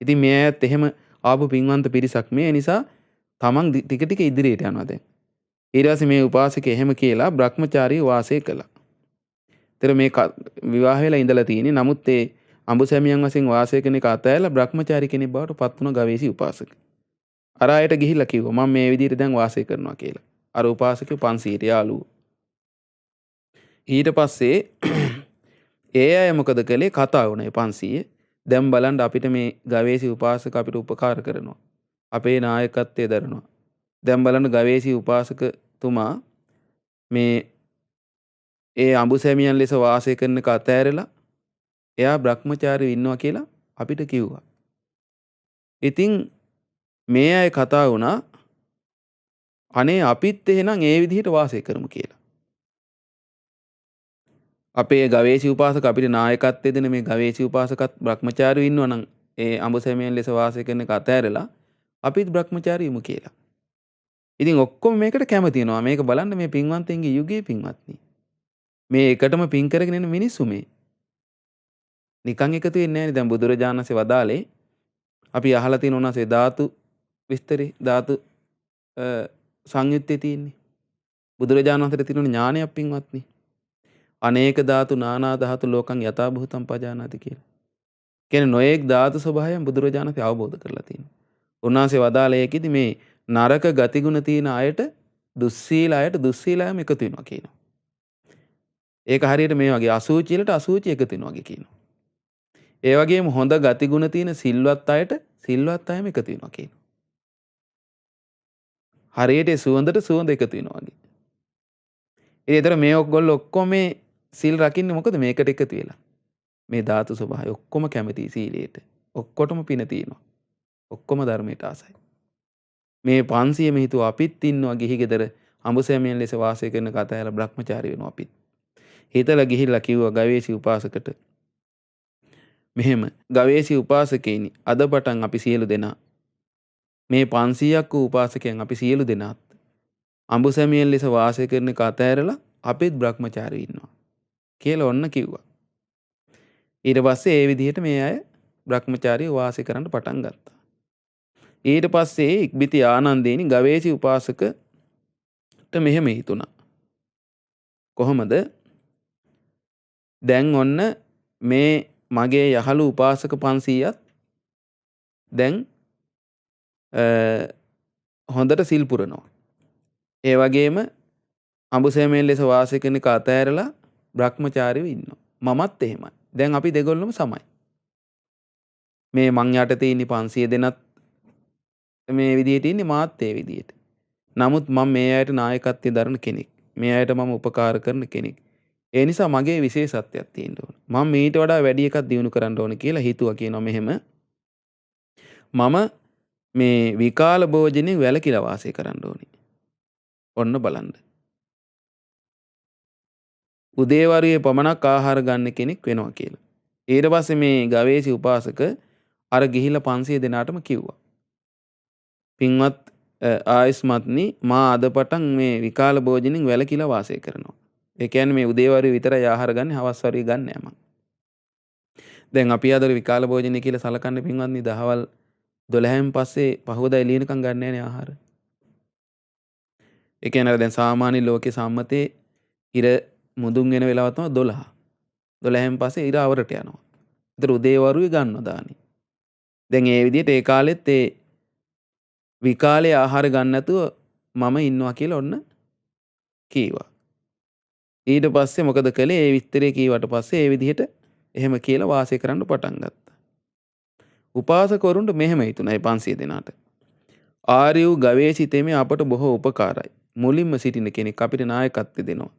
ඉතින් මේ අයත් එහෙම ආපු පින්වන්ත පිරිසක් මේ නිසා තමන් ටික ඉදිරියට යනවා දැන්. ඊට පස්සේ මේ උපාසකයා එහෙම කියලා බ්‍රහ්මචාරී වාසය කළා. ඒතර මේ විවාහ වෙලා ඉඳලා තියෙන්නේ. නමුත් ඒ අඹුසැමියන් වශයෙන් වාසය කරන එක අතෑරලා බ්‍රහ්මචාරී කෙනෙක් බවට පත් වුණ ගවේෂී උපාසක. අර ආයෙට ගිහිල්ලා කිව්වා මම මේ විදිහට දැන් වාසය කරනවා කියලා. අර උපාසකයෝ 500ට යාළුවෝ. ඊට පස්සේ ඒ අය මොකද කළේ කතා වුණේ 500. දැන් බලන්න අපිට මේ ගවේෂී උපාසක අපිට උපකාර කරනවා. අපේ නායකත්වයේ දරනවා. දැන් බලන්න ගවේෂී උපාසකතුමා මේ ඒ අඹුසැමියන් ලෙස වාසය කරන එක අතෑරලා එයා බ්‍රහ්මචාරීව ඉන්නවා කියලා අපිට කිව්වා. ඉතින් මේ අය කතා වුණා අනේ අපිත් එහෙනම් ඒ විදිහට වාසය කරමු කියලා. අපේ ගවේෂී උපාසක අපිට නායකත්වයේ දෙන මේ ගවේෂී උපාසකත් බ්‍රහ්මචාරීව ඉන්නවා නම් ඒ අඹුසැමියන් ලෙස වාසය කරන එක අතෑරලා අපිත් බ්‍රහ්මචාරීවමු කියලා. ඉතින් ඔක්කොම මේකට කැමති වෙනවා. මේක බලන්න මේ පින්වන්තයන්ගේ යුගයේ පින්වත්නි. මේ එකටම පින් කරගෙන ඉන්න මිනිස්සු මේ. නිකන් එකතු වෙන්නේ නැහැ නේ. දැන් බුදුරජාණන් වහන්සේ වදාලේ අපි අහලා තියෙන උනාසේ ධාතු විස්තරේ ධාතු සංයුත්තේ තියෙන්නේ. බුදුරජාණන් වහන්සේට තියෙන ඥානයක් පින්වත්නි. අනේක ධාතු නානා ධාතු ලෝකං යථා භූතං පජානාති කියලා. කියන්නේ නොඑක් ධාතු ස්වභාවයන් බුදුරජාණන් වහන්සේ අවබෝධ කරලා තියෙනවා. උන්වහන්සේ වදාළේ ඒකෙදි මේ නරක ගතිගුණ තියෙන අයට දුස්සීලයම එකතු වෙනවා කියනවා. ඒක හරියට මේ වගේ අසුචිලට අසුචි එකතු වෙනවා වගේ කියනවා. ඒ වගේම හොඳ ගතිගුණ තියෙන සිල්වත් අයට සිල්වත් අයම එකතු වෙනවා කියනවා. හරියට සුවඳට සුවඳ එකතු වෙනවා වගේ. ඒතර මේ ඔක්කොල්ලෝ ඔක්කොම මේ සිල් රකින්නේ මොකද මේකට එකතු වෙලා. මේ ධාතු ස්වභාවය ඔක්කොම කැමති සීලයට. ඔක්කොටම පින තියෙනවා. ඔක්කොම ධර්මයට ආසයි. මේ 500 හිතුව අපිත් ඉන්නවා ගිහි ගෙදර අඹුසැමියන් ලෙස වාසය කරන කතාවල බ්‍රහ්මචාරී වෙනවා අපිත්. හිතලා ගිහිල්ලා කිව්වා ගවේෂී උපාසකට මෙහෙම ගවේෂී උපාසකේනි අද පටන් අපි සියලු දෙනා මේ 500ක් වූ උපාසකයන් අපි සියලු දෙනාත් අඹුසැමියන් ලෙස වාසය කරන කතාවල අපිත් බ්‍රහ්මචාරී ඉන්නවා කියලා ඔන්න කිව්වා. ඊට පස්සේ ඒ විදිහට මේ අය බ්‍රහ්මචාරී වාසය කරන්න පටන් ගත්තා. ඊට පස්සේ ඉක්බිති ආනන්දේනි ගවේෂී උපාසකට මෙහෙම හිතුණා. කොහොමද? දැන් ඔන්න මේ මගේ යහළු උපාසක 500ත් දැන් හොඳට සිල් පුරනවා. ඒ වගේම අඹුසැමියන් ලෙස වාසය කරන එක අතෑරලා බ්‍රහ්මචාරීව ඉන්නවා. මමත් එහෙමයි. දැන් අපි දෙගොල්ලම සමයි. මේ මං යටතේ ඉන්නේ 500 දෙනත් මේ විදිහට ඉන්නේ මාත් ඒ විදිහට. නමුත් මම මේ අයට නායකත්වය දරන කෙනෙක්. මේ අයට මම උපකාර කරන කෙනෙක්. ඒ නිසා මගේ විශේෂත්වයක් තියෙන්න ඕන. මම මීට වඩා වැඩි එකක් දිනු කරන්න ඕන කියලා හිතුවා කියනවා මෙහෙම. මම මේ විකාල භෝජනෙන් වැළකීලා වාසය කරන්න ඕනි. ඔන්න බලන්න. උදේවරුේ පමණක් ආහාර ගන්න කෙනෙක් වෙනවා කියලා. ඊට පස්සේ මේ ගවේෂී උපාසක අර ගිහිල්ලා 500 දෙනාටම කිව්වා. පින්වත් ආයස්මත්නි මා අද පටන් මේ විකාල භෝජනෙන් වැළකීලා වාසය කරනවා. ඒ කියන්නේ මේ උදේවරුේ විතරයි ආහාර ගන්න, හවස් වරුවේ ගන්න නෑ මං. දැන් අපි අද විකාල භෝජනය කියලා සලකන්නේ පින්වත්නි දහවල් 12න් පස්සේ පහවදා එළියනකම් ගන්න නෑනේ ආහාර. ඒ කියන්නේ දැන් සාමාන්‍ය ලෝකේ සම්මතේ ඉර මුදුන් වෙන වෙලාව තමයි 12. 12න් පස්සේ ඉර අවරට යනවා. ඒතර උදේවරුේ ගන්නවා දානි. දැන් ඒ විදිහට ඒ කාලෙත් ඒ විකාලේ ආහාර ගන්න නැතුව මම ඉන්නවා කියලා ඔන්න කීවා. ඊට පස්සේ මොකද කළේ? ඒ විස්තරේ කීවට පස්සේ ඒ විදිහට එහෙම කියලා වාසය කරන්න පටන් ගත්තා. උපාසකවරුන්ට මෙහෙම හිතුණා 500 දෙනාට. ආර්ය වූ ගවේෂිතෙමේ අපට බොහෝ උපකාරයි. මුලින්ම සිටින කෙනෙක් අපිට නායකත්වය දෙනවා.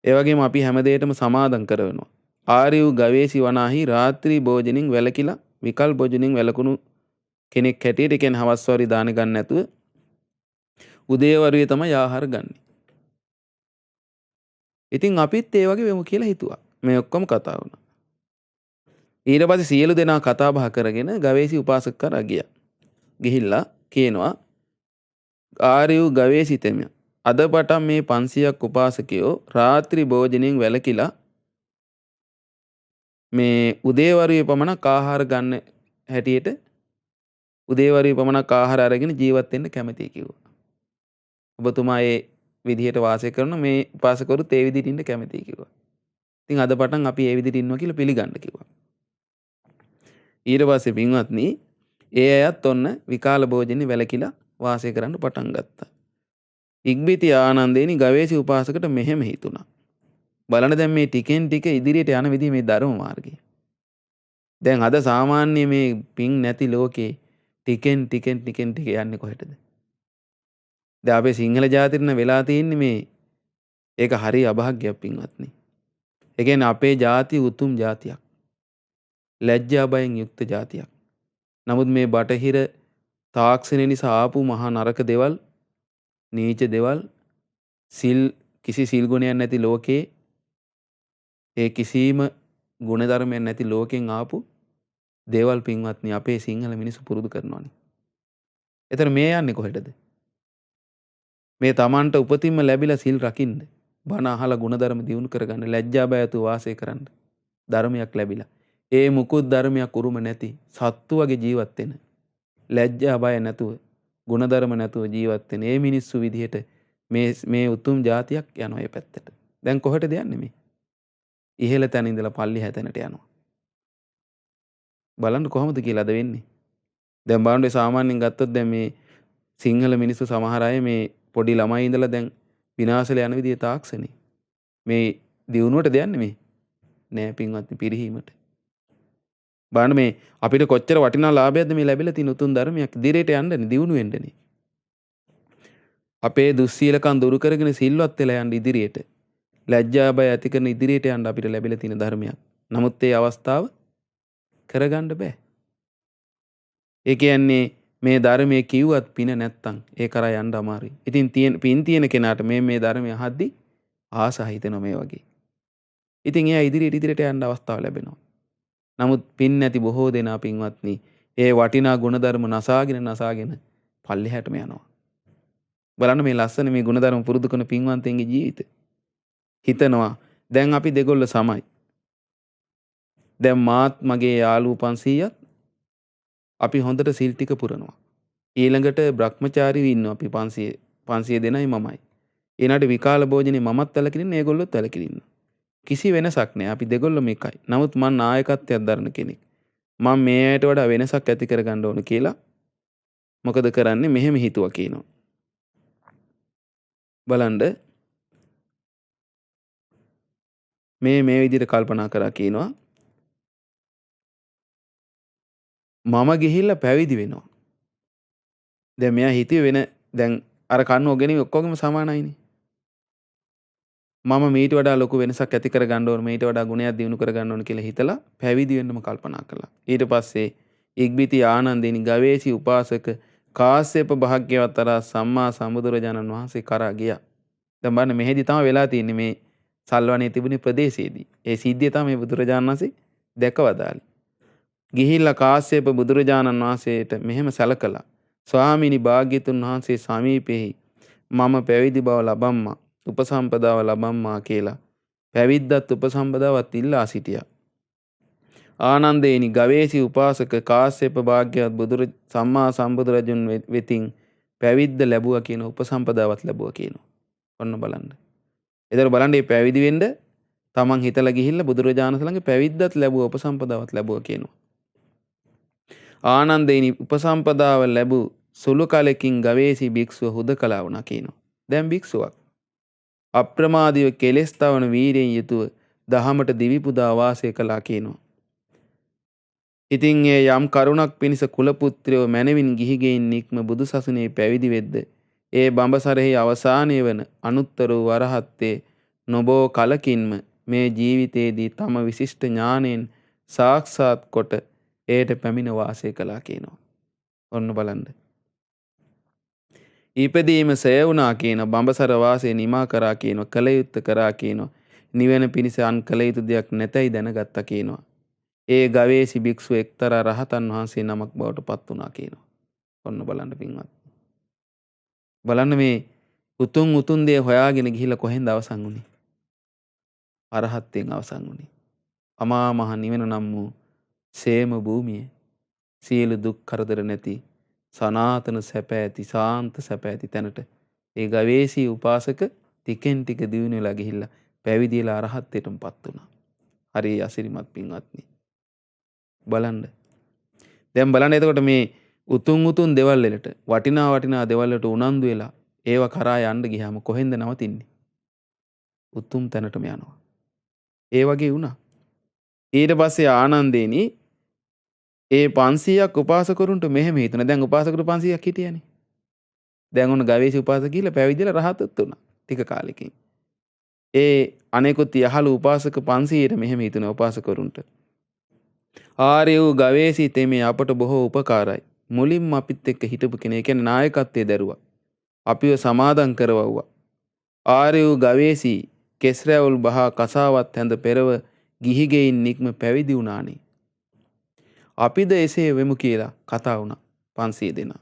ඒ වගේම අපි හැම දෙයකටම සමාදම් කරනවා. ආර්ය වූ ගවේෂී වනාහි රාත්‍රී භෝජනින් වැළකීලා විකල් භෝජනින් වැළකුණු කෙනෙක් හැටියට ඒ කියන්නේ හවස් වරුවේ දාන ගන්න නැතුව උදේවරුේ තමයි ආහාර ගන්න. ඉතින් අපිත් ඒ වගේ වෙමු කියලා හිතුවා. මේ ඔක්කොම කතා වුණා. ඊට පස්සේ සියලු දෙනා කතා බහ කරගෙන ගවේෂී උපාසක කරා ගියා. ගිහිල්ලා කියනවා ආර්ය වූ ගවේෂිතෙම අද පටන් මේ 500ක් උපාසකයෝ රාත්‍රී භෝජනයෙන් වැළකීලා මේ උදේවරුේ පමණක් ආහාර ගන්න හැටියට උදේවරුේ පමණක් ආහාර අරගෙන ජීවත් වෙන්න කැමතියි කිව්වා. ඔබතුමා ඒ විදිහට වාසය කරන මේ උපාසකවරුත් ඒ විදිහට ඉන්න කැමතියි කිව්වා. ඉතින් අද පටන් අපි ඒ විදිහට ඉන්නවා කියලා පිළිගන්න කිව්වා. ඊට පස්සේ පින්වත්නි ඒ අයත් ඔන්න විකාල භෝජනේ වැළකීලා වාසය කරන්න පටන් ගත්තා. ඉක්බිති ආනන්දේනි ගවේෂී උපාසකට මෙහෙම හිතුණා. බලන්න දැන් මේ ටිකෙන් ටික ඉදිරියට යන විදිහ මේ ධර්ම මාර්ගය. දැන් අද සාමාන්‍ය මේ පින් නැති ලෝකේ ටිකෙන් ටික යන්නේ කොහෙටද? දැන් අපේ සිංහල ජාතිරණ වෙලා තියෙන්නේ මේ ඒක හරි අභාග්‍යයක් පින්වත්නි. ඒ කියන්නේ අපේ ජාතිය උතුම් ජාතියක්. ලැජ්ජා බයෙන් යුක්ත ජාතියක්. නමුත් මේ බටහිර තාක්ෂණය නිසා ආපු මහා නරක දේවල්, නීච දේවල්, කිසි සිල් ගුණයක් නැති ලෝකේ ඒ කිසිම ගුණධර්මයක් නැති ලෝකෙන් ආපු දේවල් පින්වත්නි අපේ සිංහල මිනිස්සු පුරුදු කරනවානේ. ඒතර මේ යන්නේ කොහෙටද? මේ Tamanට උපතින්ම ලැබිලා සිල් රකින්න, බණ අහලා ගුණධර්ම දියුණු කරගන්න, ලැජ්ජා බය ඇතුව වාසය කරන්න ධර්මයක් ලැබිලා. ඒ මුකුත් ධර්මයක් උරුම නැති සත්තු වගේ ජීවත් වෙන, ලැජ්ජා බය නැතුව, ගුණධර්ම නැතුව ජීවත් වෙන මේ මිනිස්සු විදිහට මේ උතුම් ජාතියක් යනවා මේ පැත්තට. දැන් කොහෙටද යන්නේ මේ? ඉහළ තැන ඉඳලා පල්ලි හැතැනට යනවා. බලන්න කොහොමද කියලා අද වෙන්නේ. දැන් බලන්න සාමාන්‍යයෙන් ගත්තොත් දැන් මේ සිංහල මිනිස්සු සමහර අය මේ පොඩි ළමයි ඉඳලා දැන් විනාශල යන විදිහේ තාක්ෂණේ. මේ දියුණුවට දෙන්නේ මේ නෑ පින්වත්නි පිරිහීමට. බලන්න මේ අපිට කොච්චර වටිනා ලාභයක්ද මේ ලැබිලා තියෙන උතුම් ධර්මයක් ඉදිරියට යන්නනේ දියුණු වෙන්නනේ. අපේ දුස්සීලකම් දුරු කරගෙන සිල්වත් වෙලා යන්න ඉදිරියට. ලැජ්ජා බය ඇති කරන ඉදිරියට යන්න අපිට ලැබිලා තියෙන ධර්මයක්. නමුත් ඒ අවස්ථාව කරගන්න බෑ. ඒ කියන්නේ මේ ධර්මයේ කිව්වත් පින නැත්තම් ඒ කරා යන්න අමාරුයි. ඉතින් පින් තියෙන කෙනාට මේ ධර්මය අහද්දි ආස හිතෙනවා මේ වගේ. ඉතින් එයා ඉදිරියට යන්න අවස්ථාව ලැබෙනවා. නමුත් පින් නැති බොහෝ දෙනා පින්වත්නි ඒ වටිනා ගුණධර්ම නසාගෙන පල්ලෙහාටම යනවා. බලන්න මේ ලස්සන මේ ගුණධර්ම පුරුදු කරන පින්වන්තයන්ගේ ජීවිත. හිතනවා දැන් අපි දෙගොල්ල සමයි. දැන් මාත් මගේ යාළුවෝ 500ක් අපි හොඳට සිල් ටික පුරනවා. ඊළඟට බ්‍රහ්මචාරීව ඉන්නවා අපි 500 දෙනයි මමයි. ඊළඟට විකාල භෝජනේ මමත් වැළකිරින්න ඒගොල්ලොත් වැළකිරින්න. කිසි වෙනසක් නෑ. අපි දෙගොල්ලොම එකයි. නමුත් මම නායකත්වයක් දරන කෙනෙක්. මම මේ අයට වඩා වෙනසක් ඇති කරගන්න ඕන කියලා මොකද කරන්නේ මෙහෙම හිතුවා කියනවා. බලන්න මේ විදිහට කල්පනා කරා කියනවා. මම ගිහිල්ලා පැවිදි වෙනවා. දැන් මෙයා හිතුවේ වෙන දැන් අර කන්න ඔගෙනි ඔක්කොගෙම සමානයිනේ. මම මීට වඩා ලොකු වෙනසක් ඇති කරගන්න ඕන මීට වඩා ගුණයක් දිනු කරගන්න ඕන කියලා හිතලා පැවිදි වෙන්නම කල්පනා කළා. ඊට පස්සේ ඉක්බිති ආනන්දිනි ගවේෂී උපාසක කාශ්‍යප භාග්‍යවත් අර සම්මා සම්බුදුරජාණන් වහන්සේ කරා ගියා. දැන් බලන්න මෙහෙදි තමයි වෙලා තියෙන්නේ මේ සල්වනේ තිබුණේ ප්‍රදේශයේදී. ඒ සිද්ධිය තමයි මේ බුදුරජාණන් වහන්සේ දැකවදාළේ. ගිහිල්ලා කාශ්‍යප බුදුරජාණන් වහන්සේට මෙහෙම සැලකලා ස්වාමීනි භාග්‍යතුන් වහන්සේ සමීපෙහි මම පැවිදි බව ලබම්මා උපසම්පදාව ලබම්මා කියලා පැවිද්දත් උපසම්පදාවත් ඉල්ලා සිටියා. ආනන්දේනි ගවේෂී උපාසක කාශ්‍යප භාග්‍යවත් සම්මා සම්බුදුරජුන් වෙතින් පැවිද්ද ලැබුවා කියන උපසම්පදාවත් ලැබුවා කියනවා. ඔන්න බලන්න. ඒතර බලන්න මේ පැවිදි වෙන්න තමන් හිතලා ගිහිල්ලා බුදුරජාණන් ළඟ පැවිද්දත් ලැබුවා උපසම්පදාවත් ලැබුවා කියනවා. ආනන්දේනි උපසම්පදාව ලැබු සුළු කලකින් ගවේෂී භික්ෂුව හුදකලා වුණා කියනවා. දැන් භික්ෂුවක් අප්‍රමාදීව කෙලෙස් තවන වීරියෙන් යුතුව දහමට දිවි පුදා වාසය කළා කියනවා. ඉතින් ඒ යම් කරුණක් පිණිස කුල පුත්‍රයෝ මැනවින් ගිහිගෙයින් නික්ම බුදුසසුනේ පැවිදි වෙද්ද ඒ බඹසරෙහි අවසානයේ වන අනුත්තර වූ වරහත්තේ නොබෝ කලකින්ම මේ ජීවිතයේදී තම විශිෂ්ට ඥාණයෙන් සාක්ෂාත් කොට ඒට පැමිණ වාසය කළා කියනවා. ඔන්න බලන්න. ඉපදීම සෑ වුණා කියන බඹසර වාසය නිමා කරා කියනවා. කල යුත්තේ කරා කියනවා. නිවන පිණිස අන් කල යුතු දෙයක් නැතයි දැනගත්තා කියනවා. ඒ ගවේෂී භික්ෂුව එක්තරා රහතන් වහන්සේ නමක් බවට පත් වුණා කියනවා. ඔන්න බලන්න පින්වත්. බලන්න මේ උතුම් දේ හොයාගෙන ගිහිල්ලා කොහෙන්ද අවසන් වුනේ? අරහත්ත්වයෙන් අවසන් වුනේ. අමා මහ නිවන නම් වූ සේම භූමියේ සියලු දුක් කරදර නැති සනාතන සැප ඇති සාන්ත සැප ඇති තැනට ඒ ගවේෂී උපාසක ටිකෙන් ටික දියුණු වෙලා ගිහිල්ලා පැවිදිලා අරහත්ත්වයටමපත් වුණා. හරි අසිරිමත් පින්වත්නි. බලන්න. දැන් බලන්න එතකොට මේ උතුම් දේවල් වලට වටිනා දේවල් වලට උනන්දු වෙලා ඒව කරා යන්න ගියාම කොහෙන්ද නවතින්නේ? උතුම් තැනටම යනවා. ඒ වගේ වුණා. ඊට පස්සේ ආනන්දේනි ඒ 500ක් උපාසකරුන්ට මෙහෙම හිතුණා. දැන් උපාසකරු 500ක් හිටියනේ. දැන් ඔන්න ගවේෂී උපාසක කියලා පැවිදිලා රහතත් වුණා ටික කාලෙකින්. ඒ අනෙකුත් යහළු උපාසක 500ට මෙහෙම හිතුණා උපාසකරුන්ට. ආර්ය වූ ගවේෂී තෙමේ අපට බොහෝ උපකාරයි. මුලින්ම අපිත් එක්ක හිටපු කෙනෙක් කියන්නේ නායකත්වයේ දරුවා. අපිව සමාදම් කරවවුවා. ආර්ය වූ ගවේෂී කෙස්රැවුල් බහා කසාවත් හැඳ පෙරව ගිහිගෙයින් නික්ම පැවිදි වුණානේ. අපිද එසේ වෙමු කියලා කතා වුණා 500 දෙනා.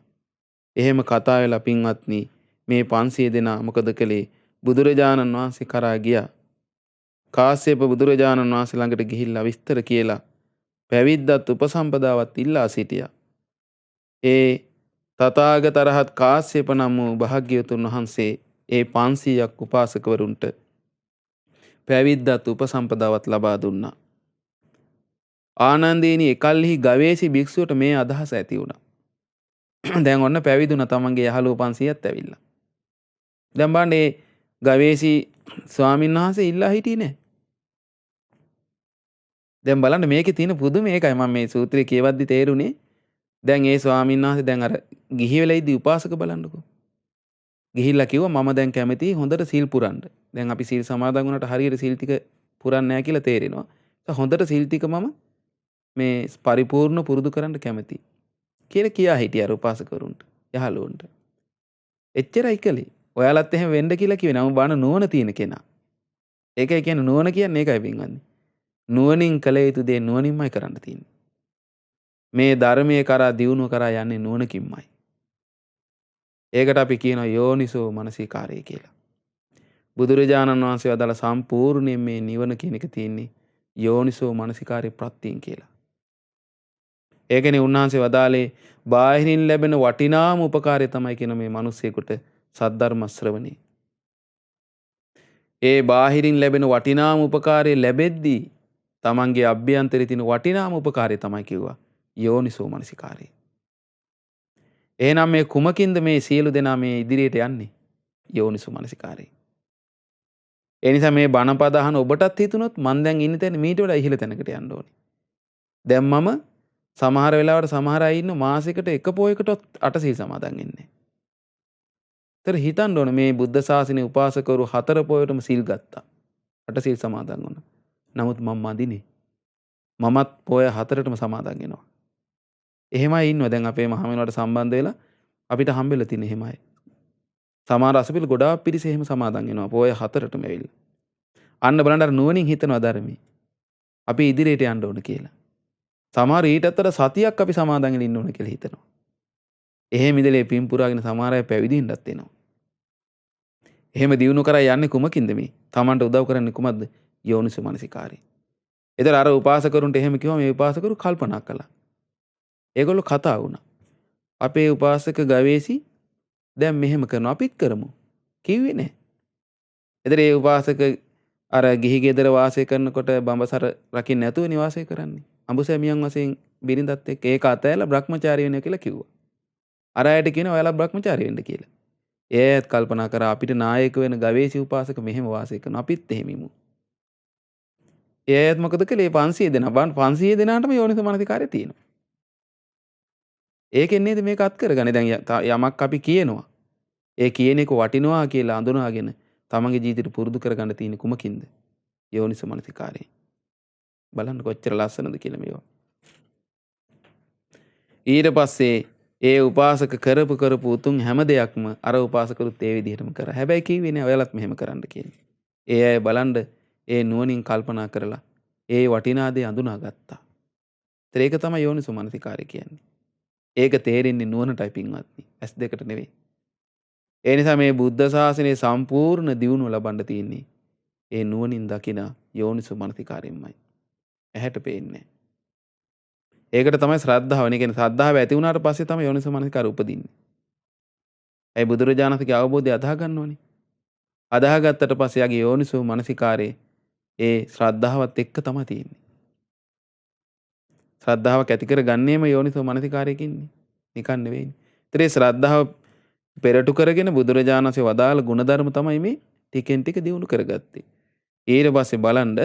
එහෙම කතා වෙලා පින්වත්නි මේ 500 දෙනා මොකද කළේ? බුදුරජාණන් වහන්සේ කරා ගියා. කාශ්‍යප බුදුරජාණන් වහන්සේ ළඟට ගිහිල්ලා විස්තර කියලා පැවිද්දත් උපසම්පදාවත් ඉල්ලා සිටියා. ඒ තථාගත රහත් කාශ්‍යප නම් වූ භාග්‍යවතුන් වහන්සේ ඒ 500ක් උපාසකවරුන්ට පැවිද්දත් උපසම්පදාවත් ලබා දුන්නා. ආනන්දේනි එකල්හි ගවේෂී භික්ෂුවට මේ අදහස ඇති වුණා. දැන් ඔන්න පැවිදුණා තමන්ගේ යහළුවෝ 500ත් ඇවිල්ලා. දැන් බලන්න මේ ගවේෂී ස්වාමීන් වහන්සේ ඉල්ලා හිටියේ නෑ. දැන් බලන්න මේකේ තියෙන පුදුම ඒකයි මම මේ සූත්‍රය කියවද්දි තේරුනේ. දැන් ඒ ස්වාමීන් වහන්සේ දැන් අර ගිහි වෙලා ඉදි උපාසක බලන්නකෝ. ගිහිල්ලා කිව්වා මම දැන් කැමතියි හොඳට සීල් පුරන්න. දැන් අපි සීල් සමාදන් වුණාට හරියට සීල් ටික පුරන්නේ නැහැ කියලා තේරෙනවා. හොඳට සීල් ටික මම මේ පරිපූර්ණ පුරුදු කරන්න කැමතියි කියලා කියා හිටියා උපාසකවරුන්ට යහළුවන්ට. එච්චරයි කළේ. ඔයාලත් එහෙම වෙන්න කියලා කිව්වේ. නම බාන නුවණ තියෙන කෙනා. ඒකයි කියන්නේ නුවණ කියන්නේ ඒකයි පින්වත්නි. නුවණින් කළ යුතු දේ නුවණින්මයි කරන්න තියෙන්නේ. මේ ධර්මයේ කරා දියුණුව කරා යන්නේ නුවණකින්මයි. ඒකට අපි කියනවා යෝනිසෝ මනසිකාරය කියලා. බුදුරජාණන් වහන්සේ වදාළ සම්පූර්ණයෙන් මේ නිවන කියන එක තියෙන්නේ යෝනිසෝ මනසිකාරය ප්‍රත්‍යයෙන් කියලා. ඒකනේ උන්වහන්සේ වදාලේ බාහිරින් ලැබෙන වටිනාම උපකාරය තමයි කියන මේ මිනිස්සෙකුට සද්ධර්ම ශ්‍රවණය. ඒ බාහිරින් ලැබෙන වටිනාම උපකාරය ලැබෙද්දී තමන්ගේ අභ්‍යන්තරයේ තියෙන වටිනාම උපකාරය තමයි කිව්වා යෝනිසෝ මනසිකාරය. එහෙනම් මේ කුමකින්ද මේ සියලු දෙනා මේ ඉදිරියට යන්නේ? යෝනිසෝ මනසිකාරය. ඒ නිසා මේ බණපද අහන ඔබටත් හිතුනොත් මං දැන් ඉන්න තැන මීට වඩා ඉහළ තැනකට යන්න ඕනේ. දැන් මම සමහර වෙලාවට සමහර අය ඉන්න මාසෙකට එක පොයකටවත් අටසිල් සමාදන් වෙන්නේ. ඒතර හිතන්න ඕනේ මේ බුද්ධ ශාසනයේ උපාසකවරු හතර පොයටම සිල් ගත්තා. අටසිල් සමාදන් වුණා. නමුත් මම මදිනේ. මමත් පොය හතරටම සමාදන් වෙනවා. එහෙමයි ඉන්නවා දැන් අපේ මහමෙලවට සම්බන්ධ වෙලා අපිට හම්බෙලා තියෙන එහෙමයි. සමහර අසපිල් ගොඩාක් පිරිස එහෙම සමාදන් වෙනවා. පොය හතරටම ඇවිල්ලා. අන්න බලන්න අර නුවණින් හිතනවා ධර්මී. අපි ඉදිරියට යන්න ඕන කියලා. සමහර ඊට අතර සතියක් අපි සමාදන් වෙලා ඉන්න ඕන කියලා හිතනවා. එහෙම ඉඳලා පින් පුරාගෙන සමහර අය පැවිදිින්නත් වෙනවා. එහෙම දිනු කරා යන්නේ කුමකින්ද මේ? Tamanට උදව් කරන්නේ කුමක්ද? යෝනිසෝ මනසිකාරය. ඒතර අර උපාසකරුන්ට එහෙම කිව්වම මේ උපාසකරු කල්පනා කළා. ඒගොල්ලෝ කතා වුණා. අපේ උපාසක ගවේෂි දැන් මෙහෙම කරනවා අපිත් කරමු. කිව්වේ නැහැ. ඒතර ඒ උපාසක අර ගිහි ගෙදර වාසය කරනකොට බඹසර රකින්න නැතුව නිවාසය කරන්නේ. අඹසැමියන් වශයෙන් බිරිඳත් එක්ක ඒක අතෑරලා බ්‍රහ්මචාරී වෙනවා කියලා කිව්වා. අර අයට කියනවා ඔයාලා බ්‍රහ්මචාරී වෙන්න කියලා. ඒත් කල්පනා කරා අපිට නායක වෙන ගවේෂි උපාසක මෙහෙම වාසය කරනවා අපිත් එහෙම ඉමු. ඒත් මොකද කළේ 500 දෙනා 500 දෙනාටම යෝනිසෝ මනසිකාරය තියෙනවා. ඒකෙන් නේද මේක අත් කරගන්නේ. දැන් යමක් අපි කියනවා. ඒ කියන එක වටිනවා කියලා අඳුනාගෙන තමන්ගේ ජීවිතේට පුරුදු කරගන්න තියෙන කුමකින්ද? යෝනිසෝ මනසිකාරය. බලන්න කොච්චර ලස්සනද කියලා මේවා. ඊට පස්සේ ඒ උපාසක කරපු උතුම් හැම දෙයක්ම අර උපාසකරුත් ඒ විදිහටම කරා. හැබැයි කිව්වේ නෑ ඔයාලත් මෙහෙම කරන්න කියලා. ඒ අය බලන්න ඒ නුවණින් කල්පනා කරලා ඒ වටිනා දේ අඳුනාගත්තා. ඒක තමයි යෝනිසෝ මනසිකාරය කියන්නේ. ඒක තේරෙන්නේ නුවණටයි පින්වත්නි. S2කට නෙවෙයි. ඒ නිසා මේ බුද්ධ ශාසනයේ සම්පූර්ණ දියුණුව ලබන්න තියෙන්නේ ඒ නුවණින් දකින යෝනිසෝ මනසිකාරයෙන්මයි. ඇහැට පේන්නේ. ඒකට තමයි ශ්‍රද්ධාව. ඒ කියන්නේ ශ්‍රද්ධාව ඇති වුණාට පස්සේ තමයි යෝනිසෝ මනසිකාරය උපදින්නේ. ඒ බුදුරජාණන්ගේ අවබෝධය අදාහ ගන්නවනේ. අදාහගත්තට පස්සේ යගේ යෝනිසෝ මනසිකාරයේ ඒ ශ්‍රද්ධාවත් එක්ක තමයි තියෙන්නේ. ශ්‍රද්ධාවක් ඇති කරගන්නේම යෝනිසෝ මනසිකාරයකින්නේ. නිකන් නෙවෙයි. ඒතරේ ශ්‍රද්ධාව පෙරටු කරගෙන බුදුරජාණන්සේ වදාළ ගුණධර්ම තමයි මේ ටිකෙන් ටික දියුණු කරගත්තේ. ඊට පස්සේ බලන්න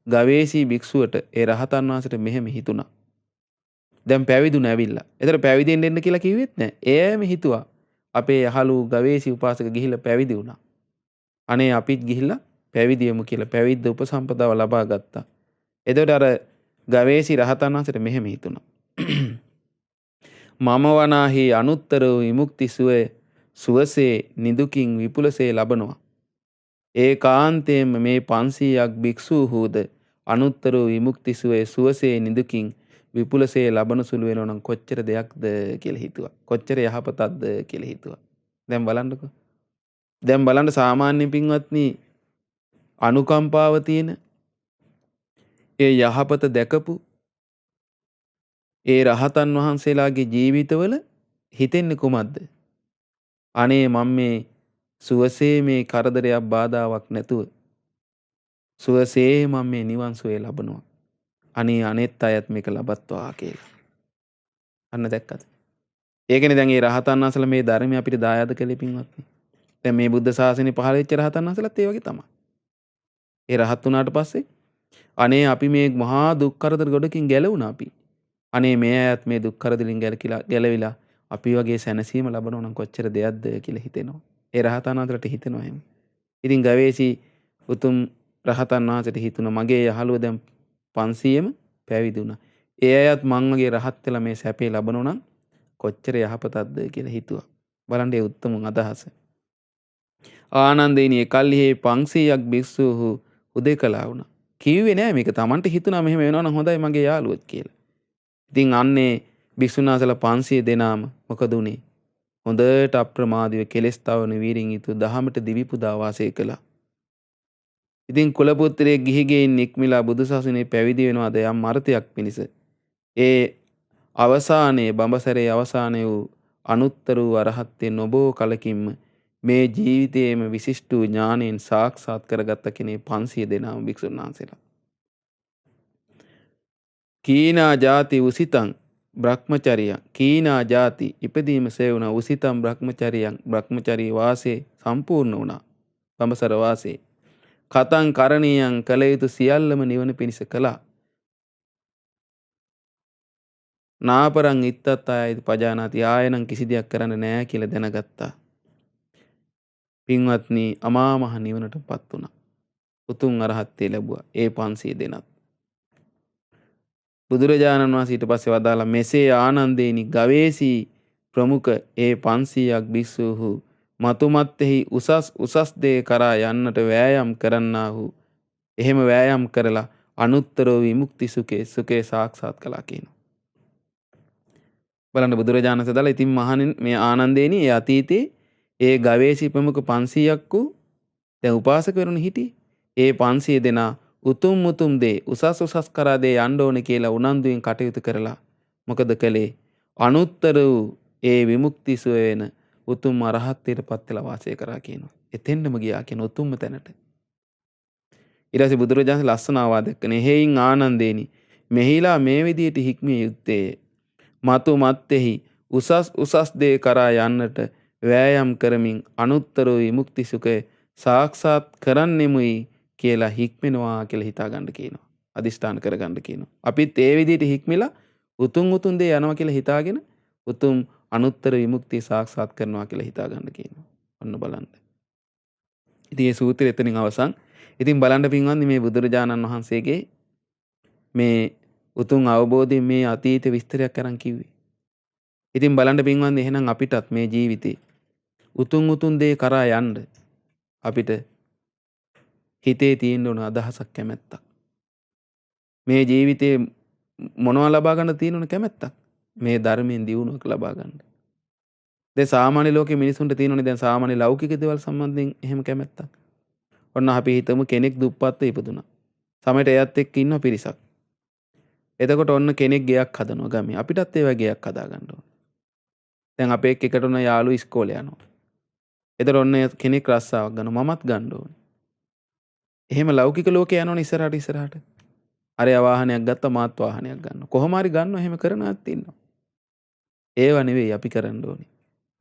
ගවේෂී භික්ෂුවට ඒ රහතන් වහන්සේට මෙහෙම හිතුණා. දැන් පැවිදුණ ඇවිල්ලා. ඒතර පැවිදෙන්න එන්න කියලා කිව්වෙත් නැහැ. එයාම හිතුවා අපේ යහළු ගවේෂී උපාසක ගිහිල්ලා පැවිදි වුණා. අනේ අපිත් ගිහිල්ලා පැවිදියමු කියලා පැවිද්ද උපසම්පදාව ලබා ගත්තා. එතකොට අර ගවේෂී රහතන් වහන්සේට මෙහෙම හිතුණා. මම වනාහි අනුත්තර විමුක්ති සුවසේ නිදුකින් විපුලසේ ලබනවා. ඒකාන්තයෙන්ම මේ 500ක් භික්ෂූහුද අනුත්තර විමුක්ති සුවසේ නිදුකින් විපුලසේ ලබන සුළු වෙනවා නම් කොච්චර දෙයක්ද කියලා හිතුවා. කොච්චර යහපතක්ද කියලා හිතුවා. දැන් බලන්නකෝ. දැන් බලන්න සාමාන්‍ය පින්වත්නි අනුකම්පාව තියෙන ඒ යහපත දැකපු ඒ රහතන් වහන්සේලාගේ ජීවිතවල හිතෙන්නේ කුමක්ද? අනේ මම මේ සුවසේ මේ කරදරයක් බාධාවක් නැතුව සුවසේ මම මේ නිවන් සුවය ලබනවා. අනේ අනෙත් අයත් මේක ලබත්වා කියලා. අන්න දැක්කද? ඒකනේ දැන් මේ රහතන් වහන්සේලා මේ ධර්මය අපිට දායාද කළේ පින්වත්නි. දැන් මේ බුද්ධ ශාසනය පහළ වෙච්ච රහතන් වහන්සේලාත් ඒ වගේ තමයි. ඒ රහත් වුණාට පස්සේ අනේ අපි මේ මහා දුක් කරදර ගොඩකින් ගැලවුණා අපි. අනේ මේ අයත් මේ දුක් කරදරින් ගැලවිලා අපි වගේ සැනසීම ලබනවා නම් කොච්චර දෙයක්ද කියලා හිතෙනවා. ඒ රහතන් වහන්සේලාට හිතෙනවා එහෙම. ඉතින් ගවේෂී උතුම් රහතන් වහන්සේට හිතුණා මගේ යහළුව දැන් 500ම පැවිදි වුණා. ඒ අයත් මං වගේ රහත් වෙලා මේ සැපේ ලබනවා නම් කොච්චර යහපතක්ද කියලා හිතුවා. බලන්න ඒ උත්තම අදහස. ආනන්දේනි එකල්හි 500ක් භික්ෂූහු උදේකලා වුණා. කිව්වේ නෑ මේක Tamanට හිතුණා මෙහෙම වෙනවා නම් හොඳයි මගේ යාළුවෙක් කියලා. ඉතින් අන්නේ භික්ෂුණාසලා 500 දෙනාම මොකද උනේ? හොඳට අප්‍රමාදීව කෙලස් තවන වීරින් යුතු දහමට දිවි පුදා වාසය කළා. ඉතින් කුල පුත්‍රයෙක් ගිහි ගෙයින් නික්මිලා බුදුසසුනේ පැවිදි වෙනවාද යම් අර්ථයක් පිණිස. ඒ අවසානයේ බඹසරේ අවසානයේ වූ අනුත්තර වූ අරහත්ත්වය නොබෝ කලකින්ම මේ ජීවිතයේම විශිෂ්ට වූ ඥාණයෙන් සාක්ෂාත් කරගත්ත කෙනේ 500 දෙනාම භික්ෂුන් වහන්සේලා. කීනා ජාති උසිතං බ්‍රහ්මචරියං කීනා ජාති ඉපදීම සේවුණා උසිතං බ්‍රහ්මචරියං බ්‍රහ්මචරී වාසයේ සම්පූර්ණ වුණා. බඹසර වාසයේ කතං කරණීයං කළ යුතු සියල්ලම නිවන පිණිස කළා. නාපරං ඉත්තත් ආයති පජානාති ආයනම් කිසි දෙයක් කරන්න නෑ කියලා දැනගත්තා. පින්වත්නි අමා මහ නිවනටපත් වුණා. උතුම් අරහත්ත්වය ලැබුවා ඒ 500 දෙනත්. බුදුරජාණන් වහන්සේ ඊට පස්සේ වදාලා මෙසේ ආනන්දේනි ගවේසී ප්‍රමුඛ ඒ 500ක් භික්ෂූහු මතුමත්ෙහි උසස් දේ කරා යන්නට වෑයම් කරන්නාහු එහෙම වෑයම් කරලා අනුත්තරෝ විමුක්ති සුඛේ සාක්ෂාත් කළා කියනවා. බලන්න බුදුරජාණන් වහන්සේ දාලා ඉතින් මහණෙනි මේ ආනන්දේනි ඒ අතීතේ ඒ ගවේෂී ප්‍රමුඛ 500ක් වූ දැන් උපාසකවරුන් හිටියේ. ඒ 500 දෙනා උතුම් දේ උසස් කරා දේ යන්න ඕනේ කියලා උනන්දුවෙන් කටයුතු කරලා මොකද කළේ? අනුත්තර වූ ඒ විමුක්ති සුව වෙන උතුම් අරහත්ත්වයට පත් වෙලා වාසය කරා කියනවා. එතෙන්නම ගියා කියන උතුම්ම තැනට. ඊට පස්සේ බුදුරජාණන් ලස්සන ආවාදකනේ හේයින් ආනන්දේනි මෙහිලා මේ විදියට හික්මිය යුත්තේ මතු මත්තේහි උසස් දේ කරා යන්නට වෑයම් කරමින් අනුත්තර විමුක්ති සුඛය සාක්ෂාත් කරන්නෙමුයි කියලා හික්මෙනවා කියලා හිතා ගන්න කියනවා. අදිෂ්ඨාන කරගන්න කියනවා. අපිත් ඒ විදිහට හික්මිලා උතුම් දේ යනවා කියලා හිතාගෙන උතුම් අනුත්තර විමුක්තිය සාක්ෂාත් කරනවා කියලා හිතා ගන්න කියනවා. ඔන්න බලන්න. ඉතින් මේ සූත්‍රය එතනින් අවසන්. ඉතින් බලන්න පින්වත්නි මේ බුදුරජාණන් වහන්සේගේ මේ උතුම් අවබෝධයෙන් මේ අතීත විස්තරයක් අරන් කිව්වේ. ඉතින් බලන්න පින්වත්නි එහෙනම් අපිටත් මේ ජීවිතේ උතුම් දේ කරා යන්න අපිට හිතේ තියෙන්න ඕන අදහසක් කැමැත්තක්. මේ ජීවිතේ මොනවා ලබා ගන්න තියෙන ඕන කැමැත්තක්. මේ ධර්මයෙන් දියුණුවක් ලබා ගන්න. දැන් සාමාන්‍ය ලෝකේ මිනිසුන්ට තියෙනනේ දැන් සාමාන්‍ය ලෞකික දේවල් සම්බන්ධයෙන් එහෙම කැමැත්තක්. ඔන්න අපි හිතමු කෙනෙක් දුප්පත්ව ඉපදුනා. සමහරට එයත් එක්ක ඉන්න පිරිසක්. එතකොට ඔන්න කෙනෙක් ගෙයක් හදනවා ගමේ. අපිටත් ඒ වගේ ගෙයක් හදා ගන්න ඕන. දැන් අපේ එකට උන යාළුවෝ ඉස්කෝලේ යනවා. එතකොට ඔන්න කෙනෙක් රස්සාවක් ගන්නවා. මමත් ගන්න ඕනේ. එහෙම ලෞකික ලෝකේ යනවනේ ඉස්සරහට. අරයා වාහනයක් ගත්තා මාත් වාහනයක් ගන්නවා. කොහොම හරි ගන්නවා එහෙම කරනවත් ඉන්නවා. ඒව නෙවෙයි අපි කරන්න ඕනේ.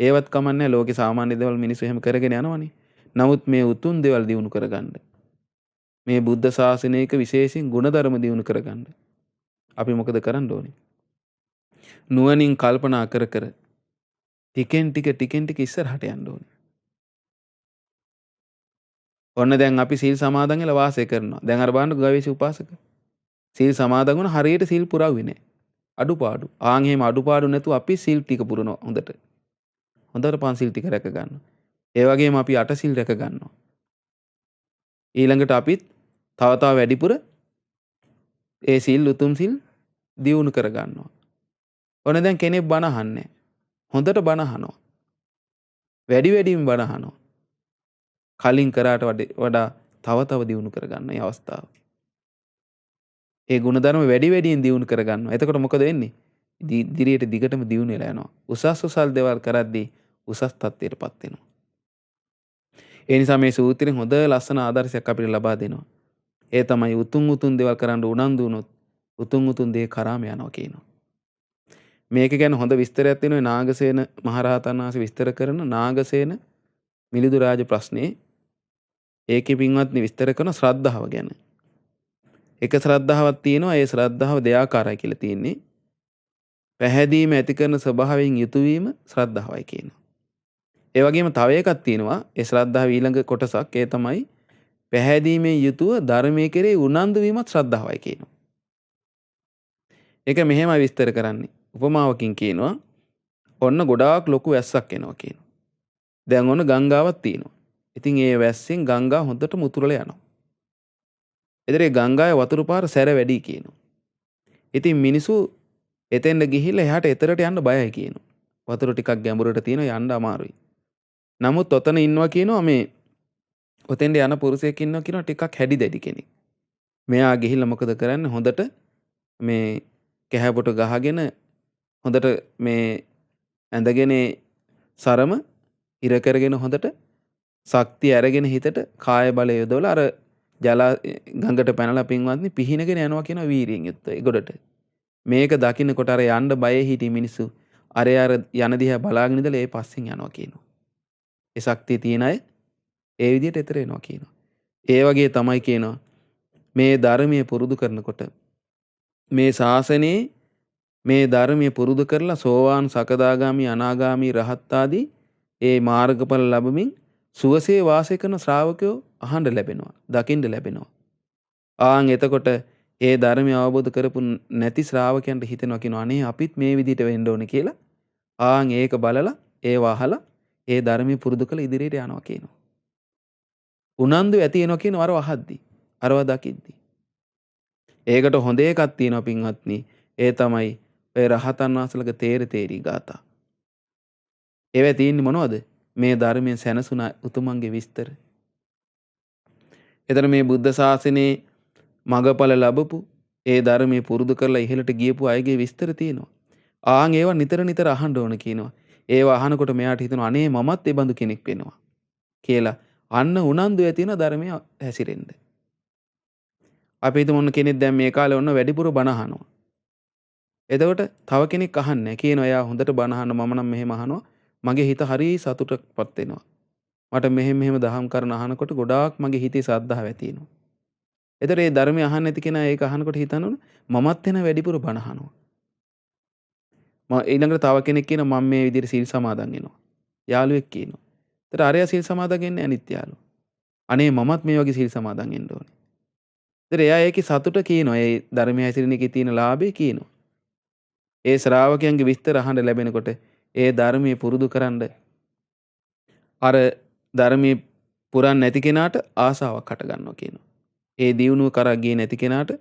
ඒවත් කමන්නේ ලෝකේ සාමාන්‍ය දේවල් මිනිස්සු එහෙම කරගෙන යනවනේ. නමුත් මේ උතුම් දේවල් දිනු කරගන්න. මේ බුද්ධ ශාසනයක විශේෂයෙන් ගුණධර්ම දිනු කරගන්න. අපි මොකද කරන්න ඕනේ? නුවණින් කල්පනා කර ටිකෙන් ටික ඉස්සරහට යන්න ඕනේ. ඔන්න දැන් අපි සීල් සමාදන් වෙලා වාසය කරනවා. දැන් අර බලන්න ගවේෂී උපාසක. සීල් සමාදන් වුණ හරියට සීල් පුරවුවේ නැහැ. අඩුපාඩු. ආන් එහෙම අඩුපාඩු නැතුව අපි සීල් ටික පුරනවා හොඳට. හොඳට පන්සිල් ටික රැක ගන්නවා. ඒ වගේම අපි අට සීල් රැක ගන්නවා. ඊළඟට අපිත් තව වැඩිපුර ඒ සීල් උතුම් සීල් දියුණු කර ගන්නවා. ඔන්න දැන් කෙනෙක් බණ අහන්නේ. හොඳට බණ අහනවා. වැඩියෙන් බණ අහනවා. කලින් කරාට වඩා තව දියුණු කරගන්න මේ අවස්ථාව. ඒ ගුණධර්ම වැඩියෙන් දියුණු කරගන්නවා. එතකොට මොකද වෙන්නේ? ඉදිරියට දිගටම දියුණු වෙලා යනවා. උසස් දේවල් කරද්දී උසස් තත්ත්වයටපත් වෙනවා. ඒ නිසා මේ සූත්‍රයෙන් හොඳ ලස්සන ආදර්ශයක් අපිට ලබා දෙනවා. ඒ තමයි උතුම් දේවල් කරන්න උනන්දු වුණොත් උතුම් දේ කරාම යනවා කියනවා. මේක ගැන හොඳ විස්තරයක් තියෙනවා නාගසේන මහරහතන් වහන්සේ විස්තර කරන නාගසේන මිලිඳු රාජ ප්‍රශ්නේ. ඒකේ පින්වත්නි විස්තර කරන ශ්‍රද්ධාව ගැන. එක ශ්‍රද්ධාවක් තියෙනවා. ඒ ශ්‍රද්ධාව දෙආකාරයි කියලා තියෙන්නේ. පැහැදීම ඇති කරන ස්වභාවයෙන් යුතු වීම ශ්‍රද්ධාවයි කියනවා. ඒ වගේම තව එකක් තියෙනවා. ඒ ශ්‍රද්ධාව ඊළඟ කොටසක්. ඒ තමයි පැහැදීමෙන් යුතුව ධර්මයේ කෙරෙහි උනන්දු වීමත් ශ්‍රද්ධාවයි කියනවා. ඒක මෙහෙමයි විස්තර කරන්නේ. උපමාවකින් කියනවා. ඔන්න ගොඩාක් ලොකු වැස්සක් එනවා කියනවා. දැන් ඔන්න ගංගාවක් තියෙනවා. ඉතින් ඒ වැස්සෙන් ගංගා හොඳට මුතුරලා යනවා. එතන ඒ ගංගාවේ වතුර පාර සැර වැඩි කියනවා. ඉතින් මිනිසු එතෙන්ද ගිහිල්ලා එහාට එතරට යන්න බයයි කියනවා. වතුර ටිකක් ගැඹුරට තියෙනවා යන්න අමාරුයි. නමුත් ඔතන ඉන්නවා කියනවා මේ ඔතෙන්ට යන පුරුෂයෙක් ඉන්නවා කියනවා ටිකක් හැඩි දැඩි කෙනෙක්. මෙයා ගිහිල්ලා මොකද කරන්නේ හොඳට මේ කැහැපොට ගහගෙන හොඳට මේ ඇඳගෙන සරම ඉර කරගෙන හොඳට ශක්තිය අරගෙන හිතට කාය බලය යොදවලා අර ගඟට පැනලා පින්වත්නි පිහිනගෙන යනවා කියන වීරියෙන් යුක්ත ඒ ගොඩට. මේක දකින්නකොට අර යන්න බයේ හිටි මිනිස්සු අර යන දිහා බලාගෙන ඉඳලා ඒ පස්සෙන් යනවා කියනවා. ඒ ශක්තිය තියෙන අය ඒ විදිහට එතර එනවා කියනවා. ඒ වගේ තමයි කියනවා මේ ධර්මයේ පුරුදු කරනකොට මේ ශාසනයේ මේ ධර්මයේ පුරුදු කරලා සෝවාන් සකදාගාමි අනාගාමි රහත් ආදී ඒ මාර්ගඵල ලැබමින් සුවසේ වාසය කරන ශ්‍රාවකයෝ අහන්න ලැබෙනවා දකින්න ලැබෙනවා. ආන් එතකොට ඒ ධර්මය අවබෝධ කරපු නැති ශ්‍රාවකයන්ට හිතෙනවා කියනවා අනේ අපිත් මේ විදිහට වෙන්න ඕනේ කියලා. ආන් ඒක බලලා ඒව අහලා ඒ ධර්මය පුරුදු කරලා ඉදිරියට යනවා කියනවා. උනන්දු ඇති වෙනවා කියනවා අරව අහද්දි. අරව දකිද්දි. ඒකට හොඳ එකක් තියෙනවා පින්වත්නි. ඒ තමයි ඔය රහතන් වහන්සේලගේ තේරි ගාථා. ඒවේ තියෙන්නේ මොනවද? මේ ධර්මයෙන් සැනසුණ උතුමන්ගේ විස්තර. එතන මේ බුද්ධ ශාසනයේ මගඵල ලැබපු ඒ ධර්මයේ පුරුදු කරලා ඉහළට ගියපු අයගේ විස්තර තියෙනවා. ආන් ඒවා නිතර නිතර අහන්න ඕන කියනවා. ඒවා අහනකොට මෙයාට හිතෙනවා අනේ මමත් ඒ බඳු කෙනෙක් වෙනවා කියලා. අන්න උනන්දු ඇති වෙන ධර්මයේ හැසිරෙන්න. අපි හිතමු ඔන්න කෙනෙක් දැන් මේ කාලේ ඔන්න වැඩිපුර බණ අහනවා. එතකොට තව කෙනෙක් අහන්නේ කියනවා එයා හොඳට බණ අහන්න මම නම් මෙහෙම අහනවා. මගේ හිත හරි සතුටක්පත් වෙනවා. මට මෙහෙම දහම් කරන අහනකොට ගොඩාක් මගේ හිතේ ශ්‍රද්ධාව ඇති වෙනවා. එතකොට මේ ධර්මය අහන්න නැති කෙනා ඒක අහනකොට හිතනවනේ මමත් එන වැඩිපුර බණ අහනවා. ඊළඟට තව කෙනෙක් කියනවා මම මේ විදිහට සීල් සමාදන් වෙනවා. යාළුවෙක් කියනවා. එතකොට අරයා සීල් සමාදන් වෙන්නේ අනිත් යාළුවා. අනේ මමත් මේ වගේ සීල් සමාදන් වෙන්න ඕනේ. එතකොට එයා ඒකේ සතුට කියනවා. ඒ ධර්මය හැසිරෙන එකේ තියෙන ලාභය කියනවා. ඒ ශ්‍රාවකයන්ගේ විස්තර අහන්න ලැබෙනකොට ඒ ධර්මයේ පුරුදු කරන්ඩ අර ධර්මයේ පුරන් නැති කෙනාට ආසාවක් හට ගන්නවා කියනවා. ඒ දියුණුව කරා ගියේ නැති කෙනාට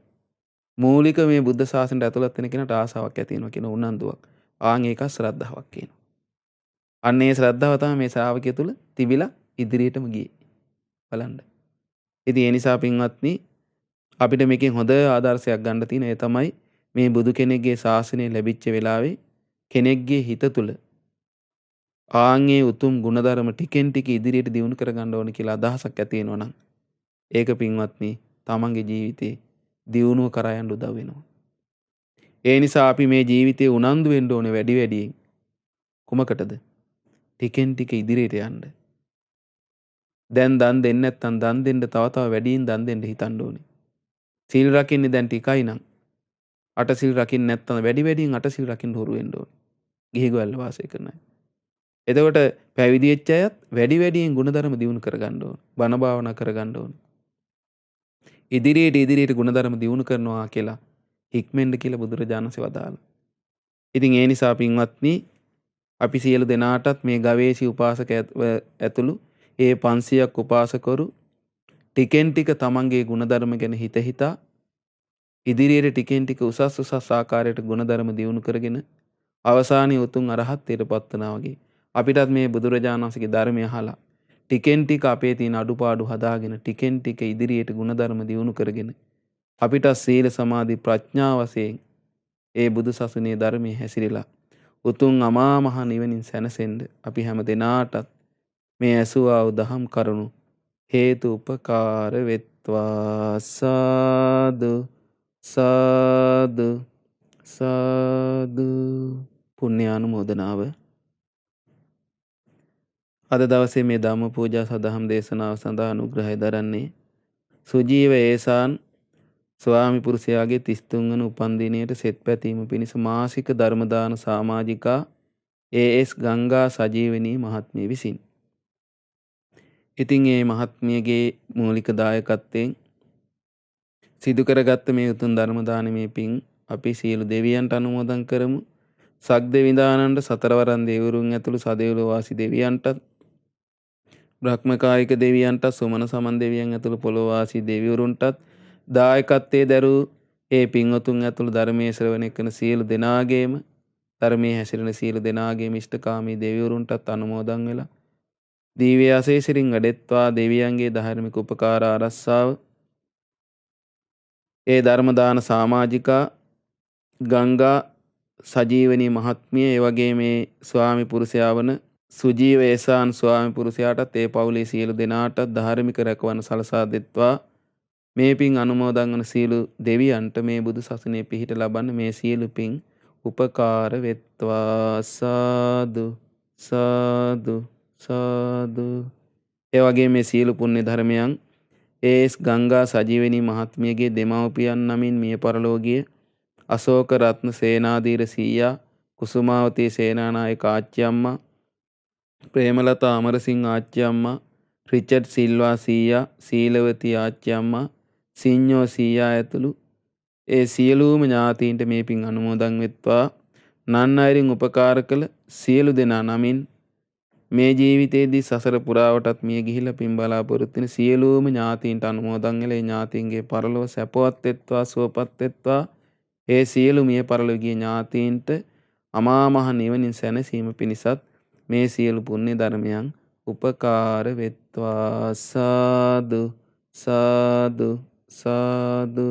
මූලික මේ බුද්ධ ශාසනයට ඇතුළත් වෙන කෙනාට ආසාවක් ඇති වෙනවා කියන උනන්දුවක්. ආන් ඒක ශ්‍රද්ධාවක් කියනවා. අන්න ඒ ශ්‍රද්ධාව තමයි මේ ශ්‍රාවකය තුල තිබිලා ඉදිරියටම ගියේ. බලන්න. ඉතින් ඒ නිසා පින්වත්නි අපිට මේකෙන් හොඳ ආදර්ශයක් ගන්න තියෙන ඒ තමයි මේ බුදු කෙනෙක්ගේ ශාසනය ලැබිච්ච වෙලාවේ කෙනෙක්ගේ හිත තුල ආන්ගේ උතුම් ගුණධර්ම ටිකෙන් ටික ඉදිරියට දියුණු කරගන්න ඕන කියලා අදහසක් ඇති වෙනවා නම් ඒක පින්වත්නි තමන්ගේ ජීවිතේ දියුණුව කරා යන්න උදව් වෙනවා. ඒ නිසා අපි මේ ජීවිතේ උනන්දු වෙන්න ඕනේ වැඩි වැඩියෙන්. කුමකටද? ටිකෙන් ටික ඉදිරියට යන්න. දැන් දන් දෙන්නේ නැත්නම් දන් දෙන්න තව තව වැඩියෙන් දන් දෙන්න හිතන්න ඕනේ. සීල් රකින්නේ දැන් ටිකයි නම් අට සිල් රකින්න නැත්නම් වැඩි වැඩියෙන් අට සිල් රකින්න හුරු වෙන්න ඕනේ. ගිහිගොල්ල වාසය කරන අය. එතකොට පැවිදි වෙච්ච අයත් වැඩි වැඩියෙන් ගුණධර්ම දියුණු කරගන්න ඕනේ. බණ භාවනා කරගන්න ඕනේ. ඉදිරියට ගුණධර්ම දියුණු කරනවා කියලා හික්මෙන්ද කියලා බුදුරජාණන් වහන්සේ වදාළා. ඉතින් ඒ නිසා පින්වත්නි අපි සියලු දෙනාටත් මේ ගවේෂී උපාසක ඇතුළු ඒ 500ක් උපාසකවරු ටිකෙන් ටික තමන්ගේ ගුණධර්ම ගැන හිතා ඉදිරියට ටිකෙන් ටික උසස් ආකාරයට ගුණධර්ම දියුණු කරගෙන අවසානයේ උතුම් අරහත්ත්වයටපත් වෙනවා වගේ අපිටත් මේ බුදුරජාණන් වහන්සේගේ ධර්මය අහලා ටිකෙන් ටික අපේ තියෙන අඩුපාඩු හදාගෙන ටිකෙන් ටික ඉදිරියට ගුණධර්ම දියුණු කරගෙන අපිට සීල සමාධි ප්‍රඥා වශයෙන් ඒ බුදු සසුනේ ධර්මයේ හැසිරෙලා උතුම් අමා මහ නිවනින් සැනසෙන්න අපි හැම දිනාටත් මේ ඇසුවා වූ දහම් කරුණු හේතු උපකාර වෙත්වා සාදු සාදු සාදු පුණ්‍යානුමෝදනාව. අද දවසේ මේ ධම්ම පූජා සදහම් දේශනාව සඳහා අනුග්‍රහය දරන්නේ සුජීව ඒසාන් ස්වාමි පුරුෂයාගේ 33 වන උපන්දිනයට සෙත් පැතීම පිණිස මාසික ධර්ම දාන සමාජිකා ඒ.එස්. ගංගා සජීවනී මහත්මිය විසින්. ඉතින් මේ මහත්මියගේ මූලික දායකත්වයෙන් සිදු කරගත්ත මේ උතුම් ධර්ම දානමේ පින් අපි සියලු දෙවියන්ට අනුමෝදන් කරමු. සග්දෙවිඳානන්ට සතරවරන් දෙවිවරුන් ඇතුළු සදෙව්ලොව වාසී දෙවියන්ටත් බ්‍රහ්මකායික දෙවියන්ටත් සුමන සමන් දෙවියන් ඇතුළු පොළොව වාසී දෙවිවරුන්ටත් දායකත්වයේ දරූ ඒ පින්වතුන් ඇතුළු ධර්මයේ ශ්‍රවණය කරන සියලු දෙනාගේම ධර්මයේ හැසිරෙන සියලු දෙනාගේම ඉෂ්ඨකාමී දෙවිවරුන්ටත් අනුමෝදන් වෙලා දීව්‍ය ආශීර්වාදයෙන් වැඩෙත්වා දෙවියන්ගේ ධාර්මික උපකාර ආරක්ෂාව ඒ ධර්ම දාන සමාජිකා ගංගා සජීවනී මහත්මිය ඒ වගේ මේ ස්වාමි පුරුෂයා වන සුජීව ඒසාන් ස්වාමි පුරුෂයාටත් ඒ පවුලේ සියලු දෙනාටත් ධාර්මික රැකවරණ සලසා දෙත්වා මේ පින් අනුමෝදන් වන සියලු දෙවියන්ට මේ බුදු සසුනේ පිහිට ලබන්න මේ සියලු පින් උපකාර වෙත්වා සාදු සාදු සාදු. ඒ වගේ මේ සියලු පුණ්‍ය ධර්මයන් ඒ.එස්. ගංගා සජීවනී මහත්මියගේ දෙමව්පියන් නමින් මිය පරලෝකීය අශෝක රත්න සේනාධීර සීයා, කුසුමාවතී සේනානායක ආච්චි අම්මා, ප්‍රේමලතා අමරසිංහ ආච්චි අම්මා, රිචඩ් සිල්වා සීයා, සීලවතී ආච්චි අම්මා, සිඤ්ඤෝ සීයා ඇතුළු ඒ සියලුම ඥාතීන්ට මේ පින් අනුමෝදන් වෙත්වා. නන් අයරින් උපකාර කළ සියලු දෙනා නමින් මේ ජීවිතයේදී සසර පුරාවටත් මිය ගිහිලා පින් බලාපොරොත්තු වෙන සියලුම ඥාතීන්ට අනුමෝදන් වෙලා ඒ ඥාතීන්ගේ පරලොව සැපවත් වෙත්වා සුවපත් වෙත්වා. ඒ සියලු මිය පරලොවගේ ඥාතීන්ට අමා මහ නිවනින් සැනසීම පිණිසත් මේ සියලු පුණ්‍ය ධර්මයන් උපකාර වෙත්වා සාදු සාදු සාදු.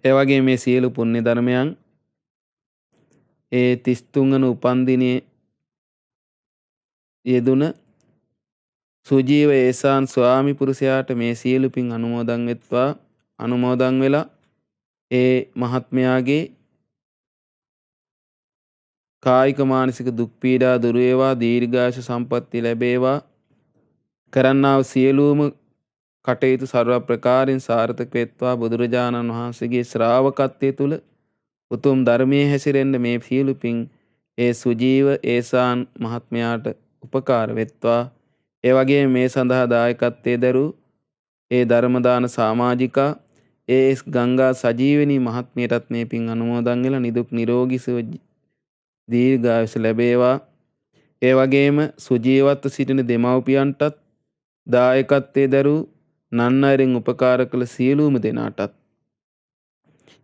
ඒ වගේ මේ සියලු පුණ්‍ය ධර්මයන් ඒ 33 වන උපන්දිනයේ යෙදුන සුජීව ඒසාන් ස්වාමි පුරුෂයාට මේ සියලු පින් අනුමෝදන් වෙත්වා. අනුමෝදන් වෙලා ඒ මහත්මයාගේ කායික මානසික දුක් පීඩා දුරු වේවා, දීර්ඝායුෂ සම්පන්නිය ලැබේවා, කරන්නා වූ සියලුම කටයුතු සර්ව ප්‍රකාරයෙන් සාර්ථක වෙත්වා. බුදුරජාණන් වහන්සේගේ ශ්‍රාවකත්වයේ තුල උතුම් ධර්මයේ හැසිරෙන්න මේ සියලු පින් ඒ සුජීව ඒසාන් මහත්මයාට උපකාර වෙත්වා. ඒ වගේම මේ සඳහා දායකත්වයේ දරූ ඒ ධර්ම දාන සමාජිකා ඒ.එස්. ගංගා සජීවනී මහත්මියටත් මේ පින් අනුමෝදන් වෙලා නිදුක් නිරෝගී සුව දීර්ඝායුෂ ලැබේවා. ඒ වගේම සුජීවත්ව සිටින දෙමව්පියන්ටත් දායකත්වයේ දරූ නන් අයරින් උපකාර කළ සියලුම දෙනාටත්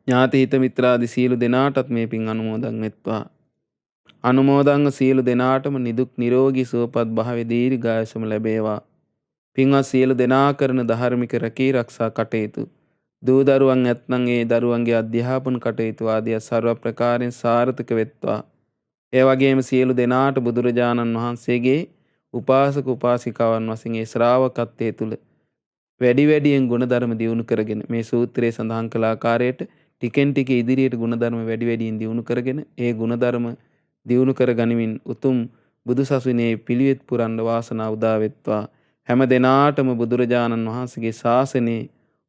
ඥාති හිත මිත්‍රාදී සියලු දෙනාටත් මේ පින් අනුමෝදන් වෙත්වා. අනුමෝදන්ව සියලු දෙනාටම නිදුක් නිරෝගී සුවපත් භාවයේ දීර්ඝායුෂම ලැබේවා. පින්වත් සියලු දෙනා කරන ධාර්මික රැකී ආරක්ෂා කටයුතු දූ දරුවන් ඇත්නම් ඒ දරුවන්ගේ අධ්‍යාපන කටයුතු ආදිය සර්ව ප්‍රකාරයෙන් සාර්ථක වෙත්වා. ඒ වගේම සියලු දෙනාට බුදුරජාණන් වහන්සේගේ උපාසක උපාසිකාවන් වශයෙන් ඒ ශ්‍රාවකත්වයේ තුල වැඩි වැඩියෙන් ගුණධර්ම දියුණු කරගෙන මේ සූත්‍රයේ සඳහන් කළ ආකාරයට ටිකෙන් ටික ඉදිරියට ගුණධර්ම වැඩි වැඩියෙන් දියුණු කරගෙන ඒ ගුණධර්ම දියුණු කර ගනිමින් උතුම් බුදුසසුනේ පිළිවෙත් පුරන්න වාසනාව උදා වෙත්වා. හැම දිනාටම බුදුරජාණන් වහන්සේගේ ශාසනයේ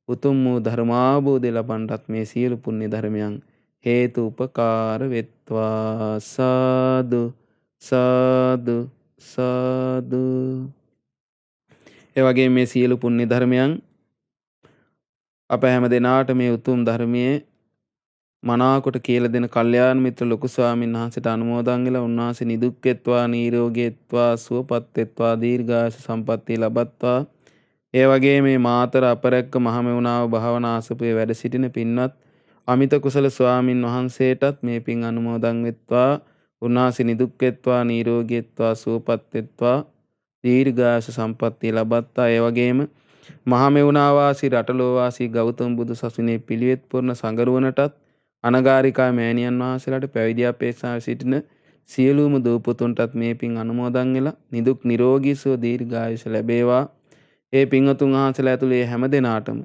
උතුම් වූ ධර්මාභෝධය ලබන්නත් මේ සියලු පුණ්‍ය ධර්මයන් හේතු උපකාර වෙත්වා සාදු සාදු සාදු. ඒ වගේ මේ සියලු පුණ්‍ය ධර්මයන් අප හැම දිනාට මේ උතුම් ධර්මයේ මනාකොට කියලා දෙන කල්යාණ මිත්‍ර ලොකු ස්වාමීන් වහන්සේට අනුමෝදන් වෙලා උන්වහන්සේ නිදුක් වෙත්වා නිරෝගී වෙත්වා සුවපත් වෙත්වා දීර්ඝායුෂ සම්පන්නිය ලබත්වා. ඒ වගේ මේ මාතර අපරැක්ක මහමෙවුනාව භාවනා ආසපුවේ වැඩ සිටින පින්වත් අමිත කුසල ස්වාමින් වහන්සේටත් මේ පින් අනුමෝදන් වෙත්වා. උන්වහන්සේ නිදුක් වෙත්වා නිරෝගී වෙත්වා සුවපත් වෙත්වා දීර්ඝායුෂ සම්පන්නිය ලබත්තා. ඒ වගේම මහමෙවුනා වාසී රටලෝ වාසී ගෞතම බුදු සසුනේ පිළිවෙත් පුරන සංගරුවනටත් අනගාരികා මෑණියන් වහන්සේලාට පැවිදි අපේක්ෂාව සිටින සියලුම දූපතුන්ටත් මේ පින් අනුමෝදන් වෙලා නිදුක් නිරෝගී සුව දීර්ඝායුෂ ලැබේවා. ඒ පින්වතුන් වහන්සේලා ඇතුළේ හැම දෙනාටම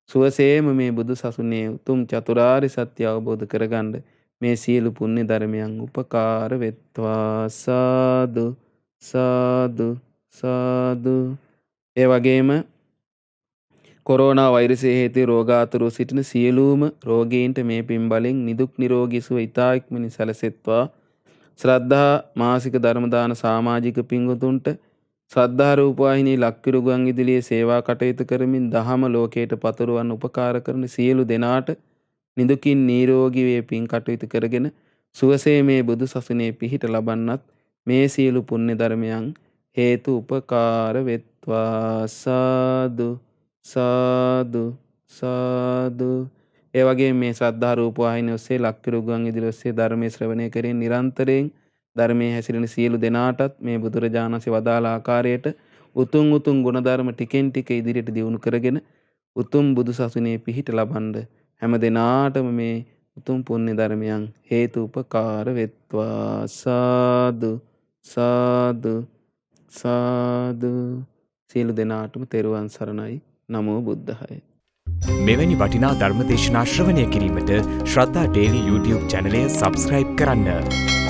සුවසේම මේ බුදු සසුනේ උතුම් චතුරාර්ය සත්‍ය අවබෝධ කරගන්න මේ සියලු පුණ්‍ය ධර්මයන් උපකාර වෙත්වා සාදු සාදු සාදු. ඒ වගේම කොරෝනා වෛරසය හේතු රෝගාතුරව සිටින සියලුම රෝගීන්ට මේ පින් බලෙන් නිදුක් නිරෝගී සුව ඉතා ඉක්මනින් සැලසෙත්වා. ශ්‍රද්ධා මාසික ධර්ම දාන සමාජික පින්වතුන්ට ශ්‍රද්ධා රූපවාහිනී ලක්කිරුගන් ඉදිරියේ සේවා කටයුතු කරමින් දහම ලෝකයට පතුරවන්න උපකාර කරන සියලු දෙනාට නිදුකින් නිරෝගී වේ පින් කටයුතු කරගෙන සුවසේ මේ බුදු සසුනේ පිහිට ලබන්නත් මේ සියලු පුණ්‍ය ධර්මයන් හේතු උපකාර වෙත්වා සාදු සාදු සාදු. ඒ වගේ මේ ශ්‍රද්ධා රූපවාහිනිය ඔස්සේ ලක්කිරුගන් ඉදිරියේ ඔස්සේ ධර්මයේ ශ්‍රවණය කරමින් නිරන්තරයෙන් ධර්මයේ හැසිරෙන සියලු දෙනාටත් මේ බුදුරජාණන් වහන්සේ වදාළ ආකාරයට උතුම් ගුණධර්ම ටිකෙන් ටික ඉදිරියට දියුණු කරගෙන උතුම් බුදු සසුනේ පිහිට ලබන්න හැම දිනාටම මේ උතුම් පුණ්‍ය ධර්මයන් හේතු උපකාර වෙත්වා. සාදු සාදු සාදු. සියලු දෙනාටම තෙරුවන් සරණයි. නමෝ බුද්ධාය. මෙවැනි වටිනා ධර්මදේශනා ශ්‍රවණය කිරීමට ශ්‍රද්ධා ඩේලි YouTube චැනලය සබස්ක්‍රයිබ් කරන්න.